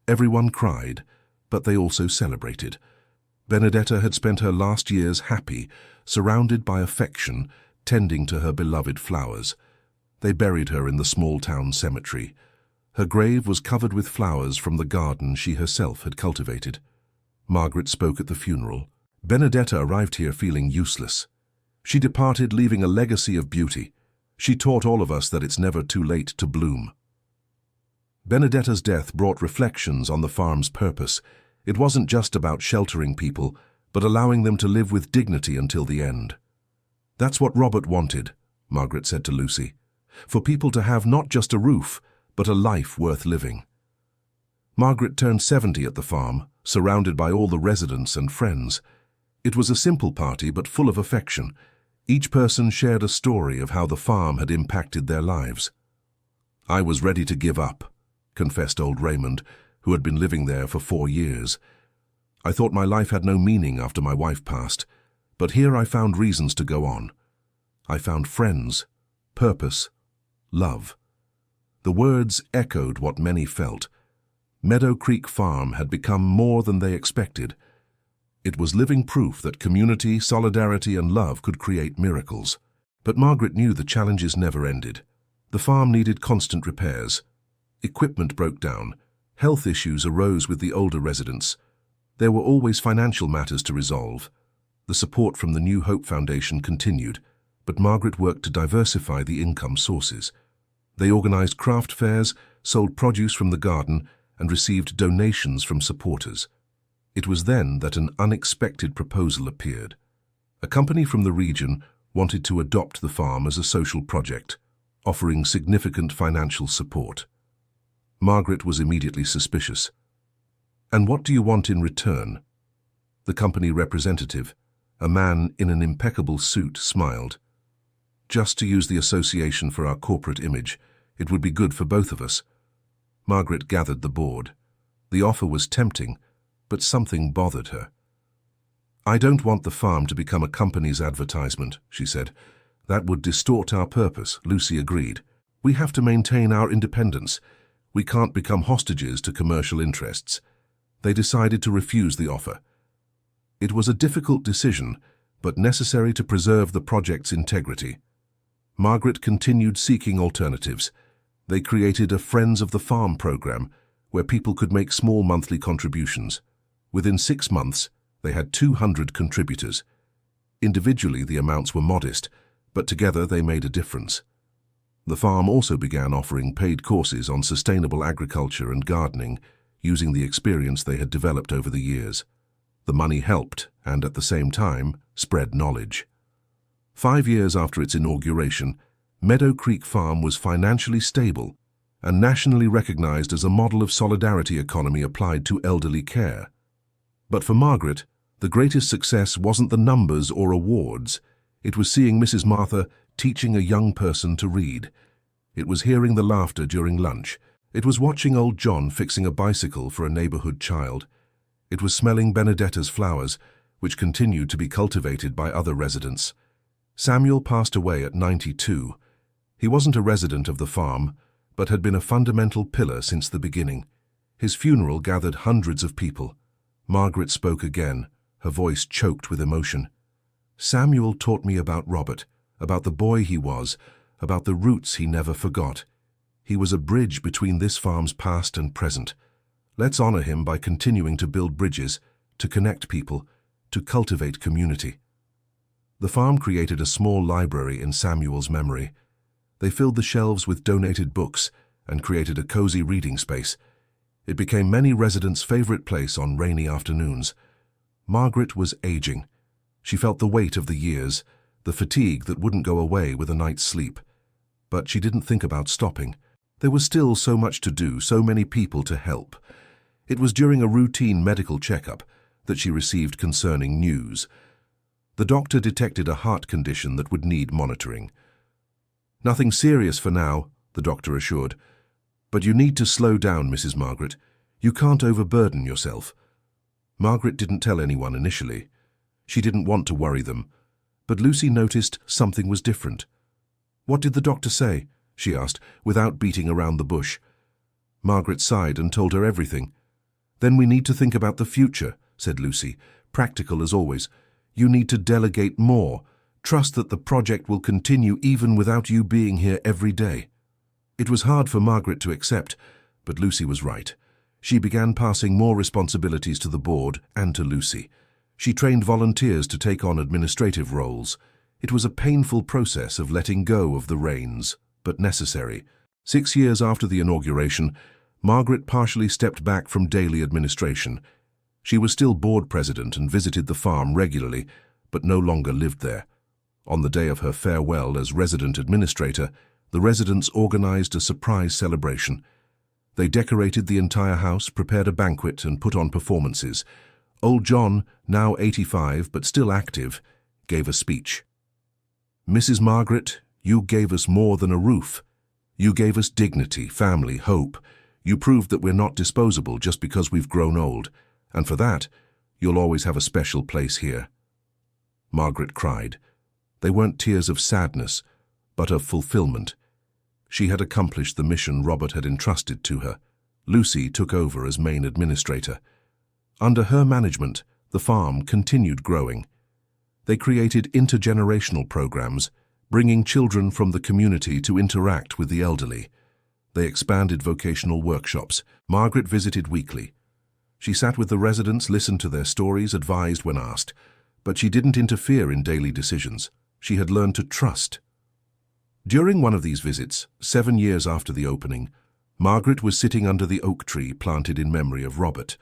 Everyone cried, but they also celebrated. Benedetta had spent her last years happy, surrounded by affection, tending to her beloved flowers. They buried her in the small-town cemetery. Her grave was covered with flowers from the garden she herself had cultivated. Margaret spoke at the funeral. Benedetta arrived here feeling useless. She departed leaving a legacy of beauty. She taught all of us that it's never too late to bloom. Benedetta's death brought reflections on the farm's purpose. It wasn't just about sheltering people, but allowing them to live with dignity until the end. "That's what Robert wanted," Margaret said to Lucy, "for people to have not just a roof, but a life worth living." Margaret turned 70 at the farm, surrounded by all the residents and friends. It was a simple party, but full of affection. Each person shared a story of how the farm had impacted their lives. "I was ready to give up," confessed old Raymond, who had been living there for 4 years. "I thought my life had no meaning after my wife passed, but here I found reasons to go on. I found friends, purpose, love." The words echoed what many felt. Meadow Creek Farm had become more than they expected. It was living proof that community, solidarity, and love could create miracles. But Margaret knew the challenges never ended. The farm needed constant repairs. Equipment broke down. Health issues arose with the older residents. There were always financial matters to resolve. The support from the New Hope Foundation continued, but Margaret worked to diversify the income sources. They organized craft fairs, sold produce from the garden, and received donations from supporters. It was then that an unexpected proposal appeared. A company from the region wanted to adopt the farm as a social project, offering significant financial support. Margaret was immediately suspicious. "And what do you want in return?" The company representative, a man in an impeccable suit, smiled. "Just to use the association for our corporate image. It would be good for both of us." Margaret gathered the board. The offer was tempting, but something bothered her. "I don't want the farm to become a company's advertisement," she said. "That would distort our purpose," Lucy agreed. "We have to maintain our independence. We can't become hostages to commercial interests." They decided to refuse the offer. It was a difficult decision, but necessary to preserve the project's integrity. Margaret continued seeking alternatives. They created a Friends of the Farm program, where people could make small monthly contributions. Within 6 months, they had 200 contributors. Individually, the amounts were modest, but together they made a difference. The farm also began offering paid courses on sustainable agriculture and gardening, using the experience they had developed over the years. The money helped, and at the same time, spread knowledge. 5 years after its inauguration, Meadow Creek Farm was financially stable and nationally recognized as a model of solidarity economy applied to elderly care. But for Margaret, the greatest success wasn't the numbers or awards. It was seeing Mrs. Martha teaching a young person to read. It was hearing the laughter during lunch. It was watching old John fixing a bicycle for a neighborhood child. It was smelling Benedetta's flowers, which continued to be cultivated by other residents. Samuel passed away at 92. He wasn't a resident of the farm, but had been a fundamental pillar since the beginning. His funeral gathered hundreds of people. Margaret spoke again, her voice choked with emotion. Samuel taught me about Robert, about the boy he was, about the roots he never forgot. He was a bridge between this farm's past and present. Let's honor him by continuing to build bridges, to connect people, to cultivate community. The farm created a small library in Samuel's memory. They filled the shelves with donated books and created a cozy reading space. It became many residents' favorite place on rainy afternoons. Margaret was aging. She felt the weight of the years, the fatigue that wouldn't go away with a night's sleep. But she didn't think about stopping. There was still so much to do, so many people to help. It was during a routine medical checkup that she received concerning news. The doctor detected a heart condition that would need monitoring. Nothing serious for now, the doctor assured. But you need to slow down, Mrs. Margaret. You can't overburden yourself. Margaret didn't tell anyone initially. She didn't want to worry them. But Lucy noticed something was different. What did the doctor say? She asked, without beating around the bush. Margaret sighed and told her everything. Then we need to think about the future, said Lucy, practical as always. You need to delegate more. Trust that the project will continue even without you being here every day. It was hard for Margaret to accept, but Lucy was right. She began passing more responsibilities to the board and to Lucy. She trained volunteers to take on administrative roles. It was a painful process of letting go of the reins, but necessary. 6 years after the inauguration, Margaret partially stepped back from daily administration. She was still board president and visited the farm regularly, but no longer lived there. On the day of her farewell as resident administrator, the residents organized a surprise celebration. They decorated the entire house, prepared a banquet, and put on performances. Old John, now 85 but still active, gave a speech. Mrs. Margaret, you gave us more than a roof. You gave us dignity, family, hope. You proved that we're not disposable just because we've grown old, and for that, you'll always have a special place here. Margaret cried. They weren't tears of sadness, but of fulfillment. She had accomplished the mission Robert had entrusted to her. Lucy took over as main administrator. Under her management, the farm continued growing. They created intergenerational programs, bringing children from the community to interact with the elderly. They expanded vocational workshops. Margaret visited weekly. She sat with the residents, listened to their stories, advised when asked. But she didn't interfere in daily decisions. She had learned to trust. During one of these visits, 7 years after the opening, Margaret was sitting under the oak tree planted in memory of Robert.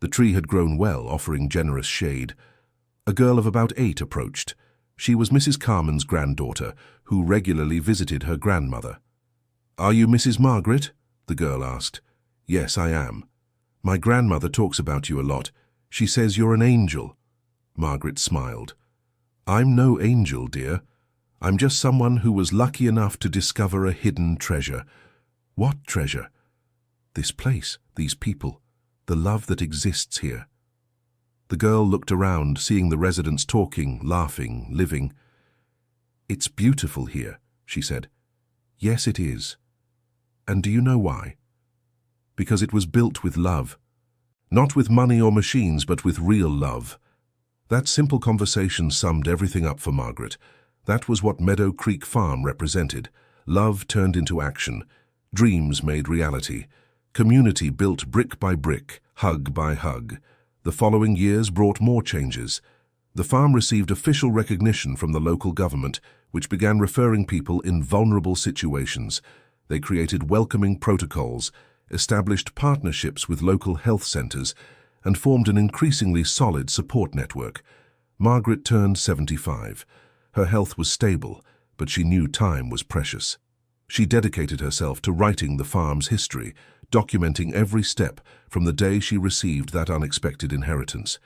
The tree had grown well, offering generous shade. A girl of about 8 approached. She was Mrs. Carman's granddaughter, who regularly visited her grandmother. "Are you Mrs. Margaret?" the girl asked. "Yes, I am. My grandmother talks about you a lot. She says you're an angel." Margaret smiled. "I'm no angel, dear. I'm just someone who was lucky enough to discover a hidden treasure." "What treasure?" "This place, these people, the love that exists here." The girl looked around, seeing the residents talking, laughing, living. "It's beautiful here," she said. "Yes, it is. And do you know why? Because it was built with love. Not with money or machines, but with real love." That simple conversation summed everything up for Margaret. That was what Meadow Creek Farm represented. Love turned into action. Dreams made reality. Community built brick by brick, hug by hug. The following years brought more changes. The farm received official recognition from the local government, which began referring people in vulnerable situations. They created welcoming protocols, established partnerships with local health centers, and formed an increasingly solid support network. Margaret turned 75. Her health was stable, but she knew time was precious. She dedicated herself to writing the farm's history, documenting every step from the day she received that unexpected inheritance.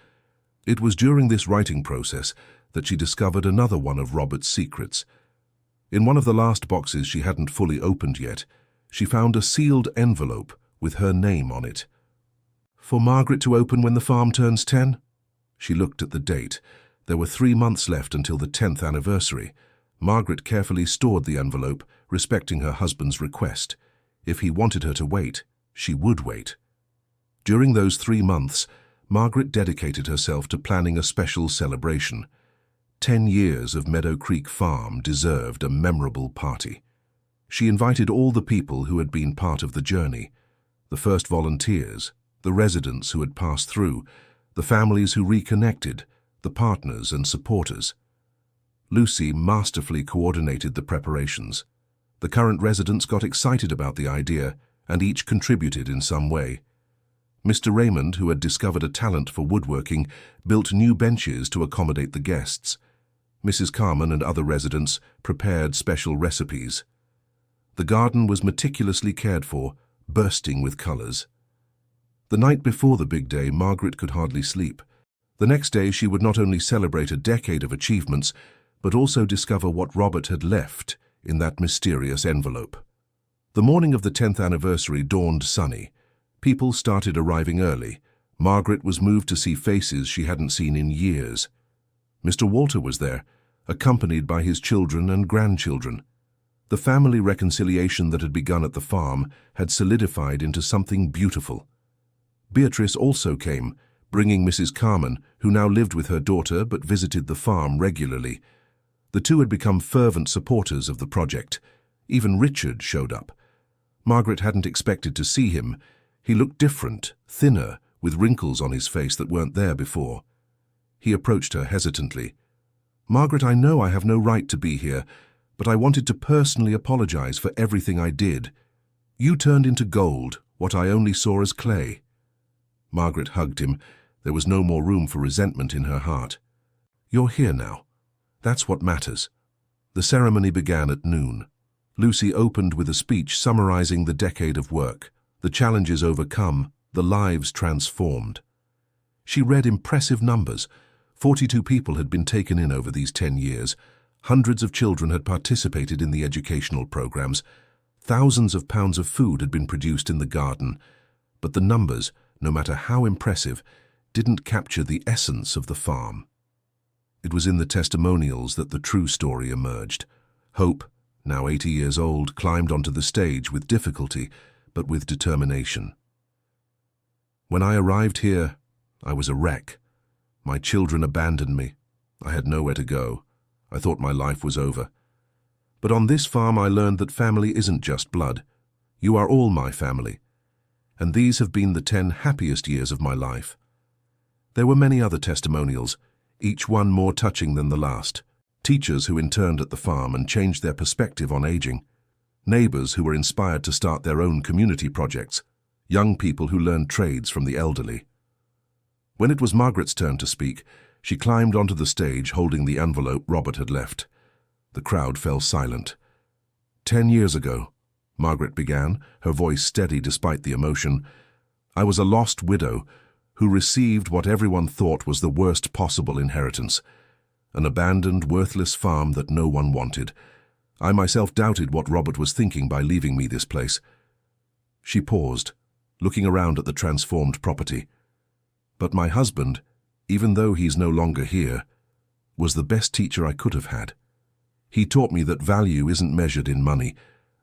It was during this writing process that she discovered another one of Robert's secrets. In one of the last boxes she hadn't fully opened yet, she found a sealed envelope with her name on it. "For Margaret to open when the farm turns 10? She looked at the date. There were 3 months left until the 10th anniversary. Margaret carefully stored the envelope, respecting her husband's request. If he wanted her to wait, she would wait. During those 3 months, Margaret dedicated herself to planning a special celebration. 10 years of Meadow Creek Farm deserved a memorable party. She invited all the people who had been part of the journey, the first volunteers, the residents who had passed through, the families who reconnected, the partners and supporters. Lucy masterfully coordinated the preparations. The current residents got excited about the idea, and each contributed in some way. Mr. Raymond, who had discovered a talent for woodworking, built new benches to accommodate the guests. Mrs. Carman and other residents prepared special recipes. The garden was meticulously cared for, bursting with colors. The night before the big day, Margaret could hardly sleep. The next day she would not only celebrate a decade of achievements, but also discover what Robert had left in that mysterious envelope. The morning of the 10th anniversary dawned sunny. People started arriving early. Margaret was moved to see faces she hadn't seen in years. Mr. Walter was there, accompanied by his children and grandchildren. The family reconciliation that had begun at the farm had solidified into something beautiful. Beatrice also came, bringing Mrs. Carman, who now lived with her daughter but visited the farm regularly. The two had become fervent supporters of the project. Even Richard showed up. Margaret hadn't expected to see him. He looked different, thinner, with wrinkles on his face that weren't there before. He approached her hesitantly. "Margaret, I know I have no right to be here, but I wanted to personally apologize for everything I did. You turned into gold what I only saw as clay." Margaret hugged him. There was no more room for resentment in her heart. "You're here now. That's what matters." The ceremony began at noon. Lucy opened with a speech summarizing the decade of work, the challenges overcome, the lives transformed. She read impressive numbers. 42 people had been taken in over these 10 years. Hundreds of children had participated in the educational programs. Thousands of pounds of food had been produced in the garden. But the numbers, no matter how impressive, didn't capture the essence of the farm. It was in the testimonials that the true story emerged. Hope, now 80 years old, climbed onto the stage with difficulty, but with determination. "When I arrived here, I was a wreck. My children abandoned me. I had nowhere to go. I thought my life was over. But on this farm I learned that family isn't just blood. You are all my family. And these have been the 10 happiest years of my life." There were many other testimonials, each one more touching than the last. Teachers who interned at the farm and changed their perspective on aging. Neighbors who were inspired to start their own community projects. Young people who learned trades from the elderly. When it was Margaret's turn to speak, she climbed onto the stage holding the envelope Robert had left. The crowd fell silent. 10 years ago, Margaret began, her voice steady despite the emotion, I was a lost widow who received what everyone thought was the worst possible inheritance, an abandoned, worthless farm that no one wanted. I myself doubted what Robert was thinking by leaving me this place. She paused, looking around at the transformed property. But my husband, even though he's no longer here, was the best teacher I could have had. He taught me that value isn't measured in money,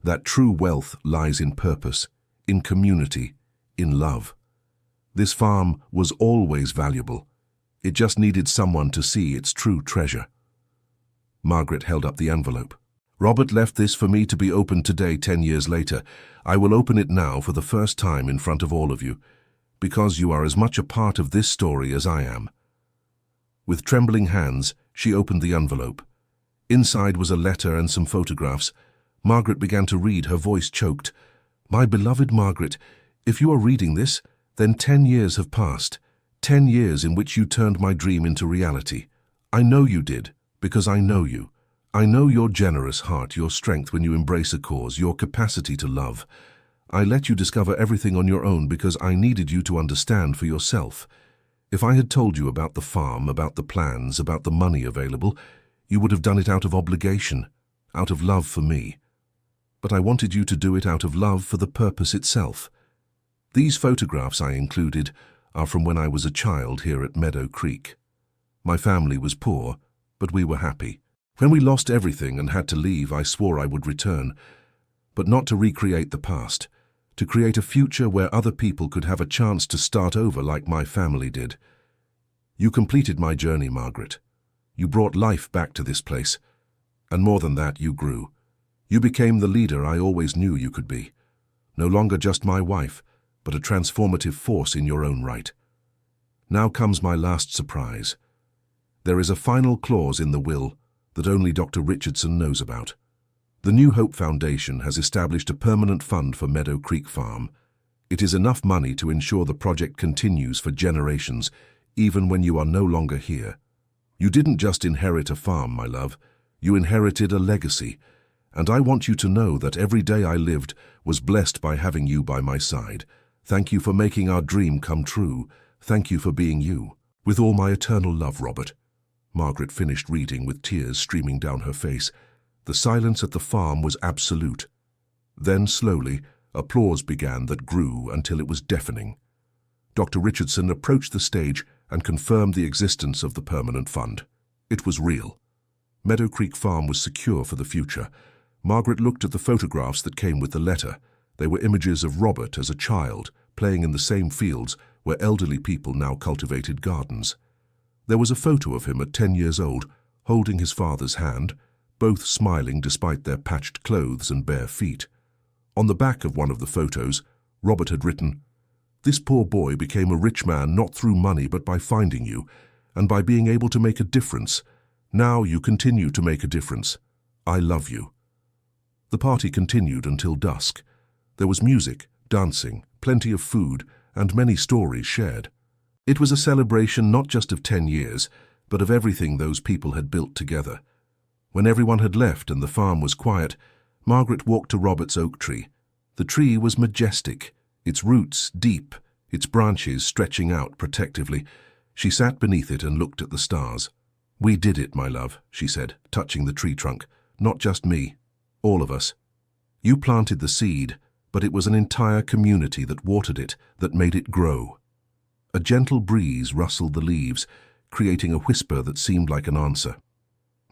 that true wealth lies in purpose, in community, in love. This farm was always valuable. It just needed someone to see its true treasure. Margaret held up the envelope. Robert left this for me to be opened today 10 years later. I will open it now for the first time in front of all of you, because you are as much a part of this story as I am. With trembling hands, she opened the envelope. Inside was a letter and some photographs. Margaret began to read, her voice choked. My beloved Margaret, if you are reading this, then 10 years have passed. 10 years in which you turned my dream into reality. I know you did, because I know you. I know your generous heart, your strength when you embrace a cause, your capacity to love. I let you discover everything on your own because I needed you to understand for yourself. If I had told you about the farm, about the plans, about the money available, you would have done it out of obligation, out of love for me. But I wanted you to do it out of love for the purpose itself. These photographs I included are from when I was a child here at Meadow Creek. My family was poor, but we were happy. When we lost everything and had to leave, I swore I would return, but not to recreate the past, to create a future where other people could have a chance to start over like my family did. You completed my journey, Margaret. You brought life back to this place. And more than that, you grew. You became the leader I always knew you could be. No longer just my wife, but a transformative force in your own right. Now comes my last surprise. There is a final clause in the will that only Dr. Richardson knows about. The New Hope Foundation has established a permanent fund for Meadow Creek Farm. It is enough money to ensure the project continues for generations, even when you are no longer here. You didn't just inherit a farm, my love. You inherited a legacy, and I want you to know that every day I lived was blessed by having you by my side. Thank you for making our dream come true. Thank you for being you. With all my eternal love, Robert. Margaret finished reading with tears streaming down her face. The silence at the farm was absolute. Then, slowly, applause began that grew until it was deafening. Dr. Richardson approached the stage and confirmed the existence of the permanent fund. It was real. Meadow Creek Farm was secure for the future. Margaret looked at the photographs that came with the letter. They were images of Robert as a child, playing in the same fields where elderly people now cultivated gardens. There was a photo of him at 10 years old, holding his father's hand, both smiling despite their patched clothes and bare feet. On the back of one of the photos, Robert had written, "This poor boy became a rich man not through money but by finding you, and by being able to make a difference. Now you continue to make a difference. I love you." The party continued until dusk. There was music, dancing, plenty of food, and many stories shared. It was a celebration not just of 10 years, but of everything those people had built together. When everyone had left and the farm was quiet, Margaret walked to Robert's oak tree. The tree was majestic, its roots deep, its branches stretching out protectively. She sat beneath it and looked at the stars. "We did it, my love," she said, touching the tree trunk. "Not just me, all of us. You planted the seed, but it was an entire community that watered it, that made it grow." A gentle breeze rustled the leaves, creating a whisper that seemed like an answer.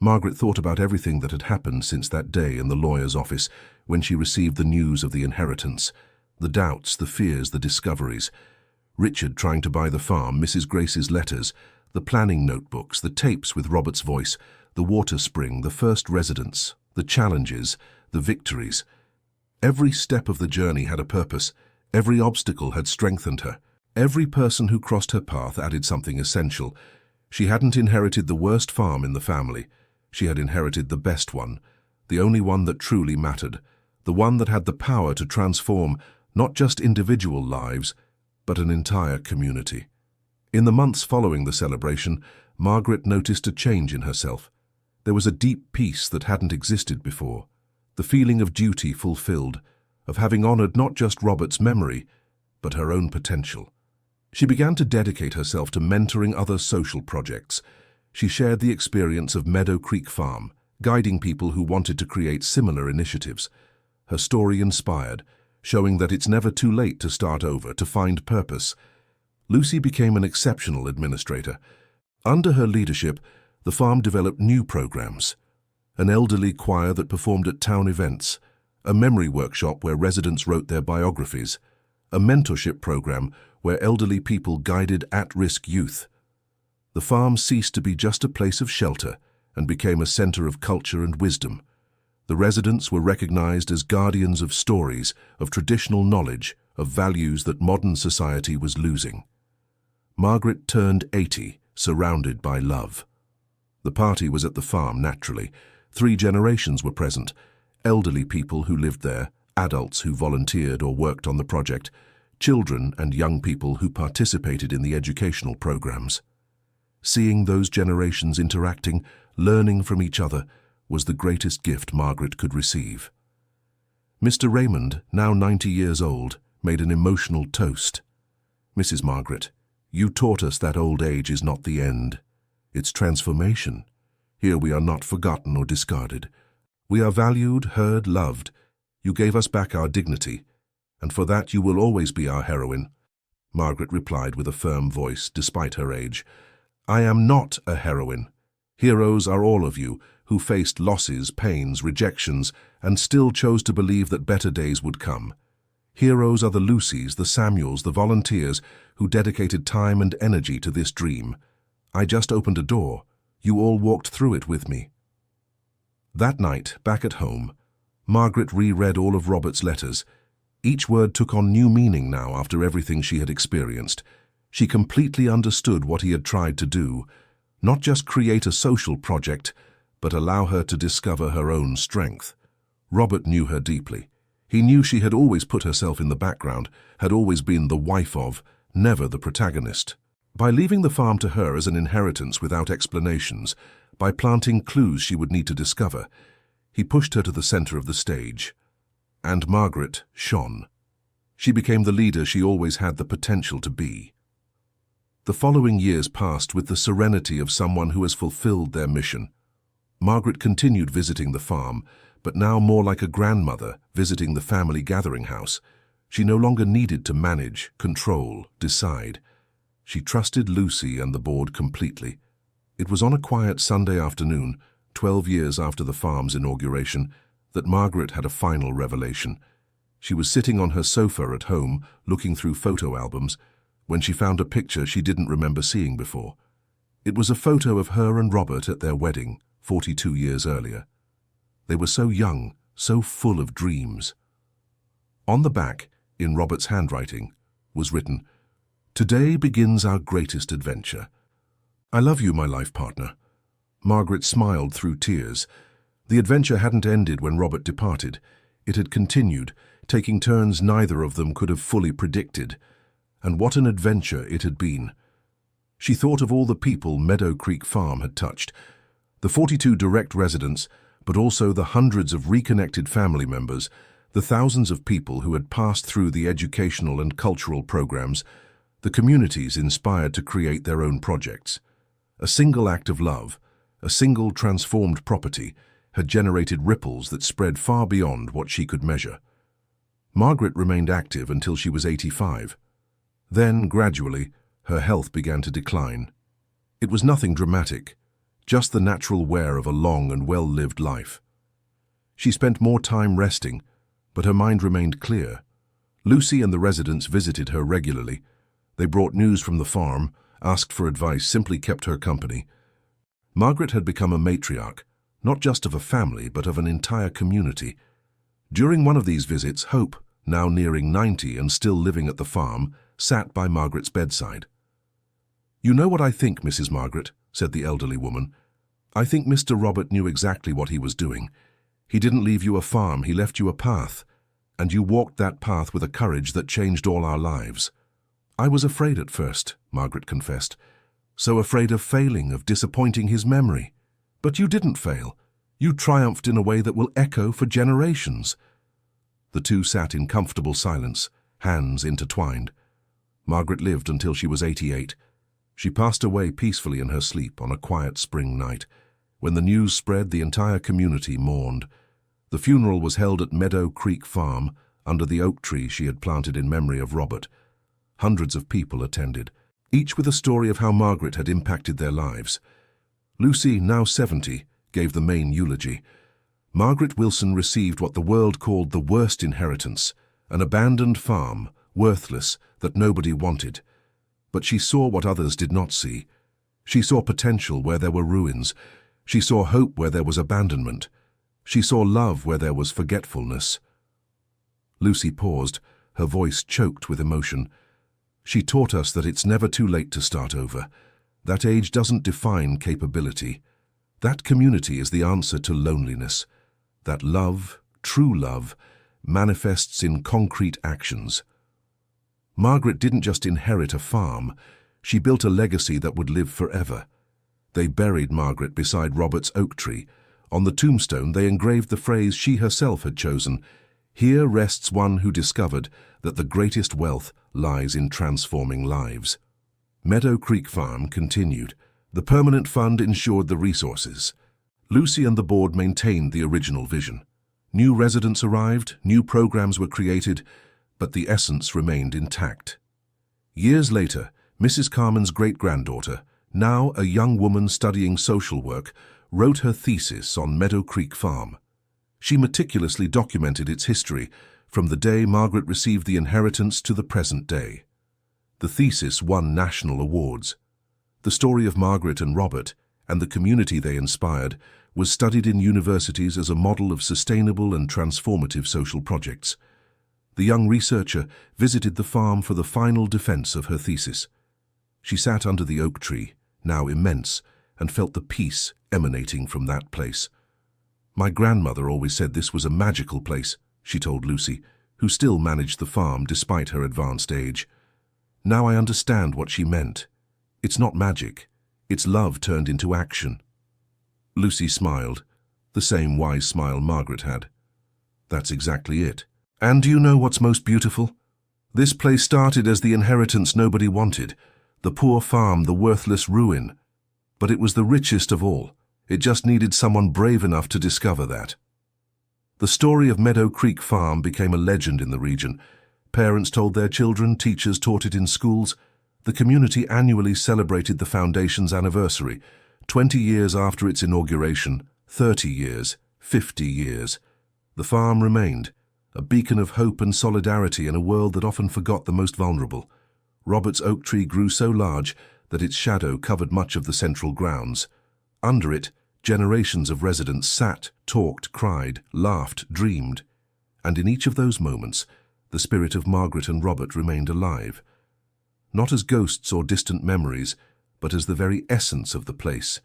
Margaret thought about everything that had happened since that day in the lawyer's office when she received the news of the inheritance. The doubts, the fears, the discoveries. Richard trying to buy the farm, Mrs. Grace's letters, the planning notebooks, the tapes with Robert's voice, the water spring, the first residence, the challenges, the victories. Every step of the journey had a purpose. Every obstacle had strengthened her. Every person who crossed her path added something essential. She hadn't inherited the worst farm in the family. She had inherited the best one, the only one that truly mattered, the one that had the power to transform not just individual lives, but an entire community. In the months following the celebration, Margaret noticed a change in herself. There was a deep peace that hadn't existed before, the feeling of duty fulfilled, of having honored not just Robert's memory, but her own potential. She began to dedicate herself to mentoring other social projects. She shared the experience of Meadow Creek Farm, guiding people who wanted to create similar initiatives. Her story inspired, showing that it's never too late to start over, to find purpose. Lucy became an exceptional administrator. Under her leadership, the farm developed new programs. An elderly choir that performed at town events, a memory workshop where residents wrote their biographies, a mentorship program where elderly people guided at-risk youth. The farm ceased to be just a place of shelter and became a center of culture and wisdom. The residents were recognized as guardians of stories, of traditional knowledge, of values that modern society was losing. Margaret turned 80, surrounded by love. The party was at the farm, naturally. 3 generations were present, elderly people who lived there, adults who volunteered or worked on the project, children and young people who participated in the educational programs. Seeing those generations interacting, learning from each other, was the greatest gift Margaret could receive. Mr. Raymond, now 90 years old, made an emotional toast. "Mrs. Margaret, you taught us that old age is not the end. It's transformation. Here we are not forgotten or discarded. We are valued, heard, loved. You gave us back our dignity, and for that you will always be our heroine." Margaret replied with a firm voice, despite her age. "I am not a heroine. Heroes are all of you, who faced losses, pains, rejections, and still chose to believe that better days would come. Heroes are the Lucys, the Samuels, the volunteers who dedicated time and energy to this dream. I just opened a door. You all walked through it with me. That night, back at home, Margaret reread all of Robert's letters. Each word took on new meaning now after everything she had experienced. She completely understood what he had tried to do, not just create a social project, but allow her to discover her own strength. Robert knew her deeply. He knew she had always put herself in the background, had always been the wife of, never the protagonist. By leaving the farm to her as an inheritance without explanations, by planting clues she would need to discover, he pushed her to the center of the stage. And Margaret shone. She became the leader she always had the potential to be. The following years passed with the serenity of someone who has fulfilled their mission. Margaret continued visiting the farm, but now more like a grandmother visiting the family gathering house. She no longer needed to manage, control, decide. She trusted Lucy and the board completely. It was on a quiet Sunday afternoon, 12 years after the farm's inauguration, that Margaret had a final revelation. She was sitting on her sofa at home, looking through photo albums, when she found a picture she didn't remember seeing before. It was a photo of her and Robert at their wedding, 42 years earlier. They were so young, so full of dreams. On the back, in Robert's handwriting, was written, "Today begins our greatest adventure. I love you, my life partner." Margaret smiled through tears. The adventure hadn't ended when Robert departed. It had continued, taking turns neither of them could have fully predicted. And what an adventure it had been. She thought of all the people Meadow Creek Farm had touched, the 42 direct residents, but also the hundreds of reconnected family members, the thousands of people who had passed through the educational and cultural programs, the communities inspired to create their own projects. A single act of love, a single transformed property, had generated ripples that spread far beyond what she could measure. Margaret remained active until she was 85. Then, gradually, her health began to decline. It was nothing dramatic, just the natural wear of a long and well-lived life. She spent more time resting, but her mind remained clear. Lucy and the residents visited her regularly. They brought news from the farm, asked for advice, simply kept her company. Margaret had become a matriarch, not just of a family, but of an entire community. During one of these visits, Hope, now nearing 90 and still living at the farm, sat by Margaret's bedside. "You know what I think, Mrs. Margaret," said the elderly woman. "I think Mr. Robert knew exactly what he was doing. He didn't leave you a farm, he left you a path. And you walked that path with a courage that changed all our lives." "I was afraid at first," Margaret confessed. "So afraid of failing, of disappointing his memory. But you didn't fail. You triumphed in a way that will echo for generations." The two sat in comfortable silence, hands intertwined. Margaret lived until she was 88. She passed away peacefully in her sleep on a quiet spring night. When the news spread, the entire community mourned. The funeral was held at Meadow Creek Farm, under the oak tree she had planted in memory of Robert. Hundreds of people attended, each with a story of how Margaret had impacted their lives. Lucy, now 70, gave the main eulogy. Margaret Wilson received what the world called the worst inheritance, an abandoned farm, worthless, that nobody wanted. But she saw what others did not see. She saw potential where there were ruins. She saw hope where there was abandonment. She saw love where there was forgetfulness. Lucy paused, her voice choked with emotion. "She taught us that it's never too late to start over. That age doesn't define capability. That community is the answer to loneliness. That love, true love, manifests in concrete actions." Margaret didn't just inherit a farm, she built a legacy that would live forever. They buried Margaret beside Robert's oak tree. On the tombstone they engraved the phrase she herself had chosen: "Here rests one who discovered that the greatest wealth lies in transforming lives." Meadow Creek Farm continued. The permanent fund ensured the resources. Lucy and the board maintained the original vision. New residents arrived, new programs were created, but the essence remained intact. Years later, Mrs. Carmen's great-granddaughter, now a young woman studying social work, wrote her thesis on Meadow Creek Farm. She meticulously documented its history, from the day Margaret received the inheritance to the present day. The thesis won national awards. The story of Margaret and Robert, and the community they inspired, was studied in universities as a model of sustainable and transformative social projects. The young researcher visited the farm for the final defense of her thesis. She sat under the oak tree, now immense, and felt the peace emanating from that place. "My grandmother always said this was a magical place," she told Lucy, who still managed the farm despite her advanced age. "Now I understand what she meant. It's not magic, it's love turned into action." Lucy smiled, the same wise smile Margaret had. "That's exactly it. And do you know what's most beautiful? This place started as the inheritance nobody wanted, the poor farm, the worthless ruin. But it was the richest of all. It just needed someone brave enough to discover that." The story of Meadow Creek Farm became a legend in the region. Parents told their children, teachers taught it in schools. The community annually celebrated the foundation's anniversary, 20 years after its inauguration, 30 years, 50 years. The farm remained, a beacon of hope and solidarity in a world that often forgot the most vulnerable. Robert's oak tree grew so large that its shadow covered much of the central grounds. Under it, generations of residents sat, talked, cried, laughed, dreamed. And in each of those moments, the spirit of Margaret and Robert remained alive. Not as ghosts or distant memories, but as the very essence of the place.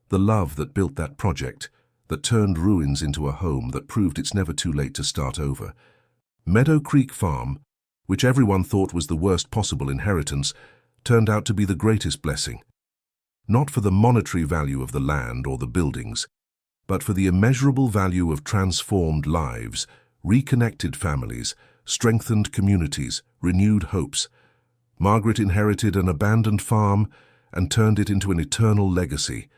The love that built that project, that turned ruins into a home that proved it's never too late to start over. Meadow Creek Farm, which everyone thought was the worst possible inheritance, turned out to be the greatest blessing. Not for the monetary value of the land or the buildings, but for the immeasurable value of transformed lives, reconnected families, strengthened communities, renewed hopes. Margaret inherited an abandoned farm and turned it into an eternal legacy.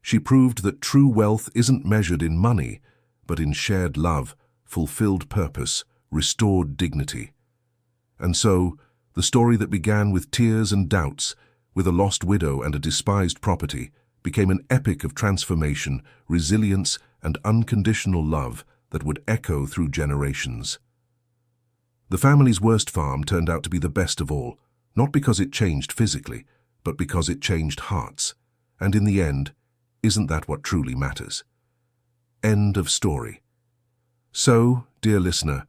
She proved that true wealth isn't measured in money, but in shared love, fulfilled purpose, restored dignity. And so, the story that began with tears and doubts, with a lost widow and a despised property, became an epic of transformation, resilience, and unconditional love that would echo through generations. The family's worst farm turned out to be the best of all, not because it changed physically, but because it changed hearts. And in the end, isn't that what truly matters? End of story. So, dear listener,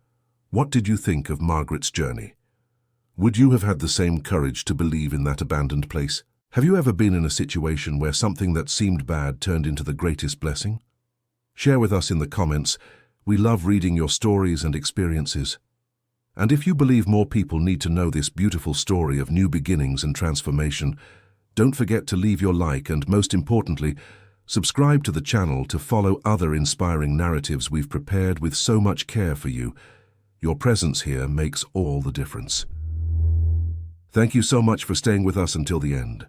what did you think of Margaret's journey? Would you have had the same courage to believe in that abandoned place? Have you ever been in a situation where something that seemed bad turned into the greatest blessing? Share with us in the comments. We love reading your stories and experiences. And if you believe more people need to know this beautiful story of new beginnings and transformation, don't forget to leave your like and, most importantly, subscribe to the channel to follow other inspiring narratives we've prepared with so much care for you. Your presence here makes all the difference. Thank you so much for staying with us until the end.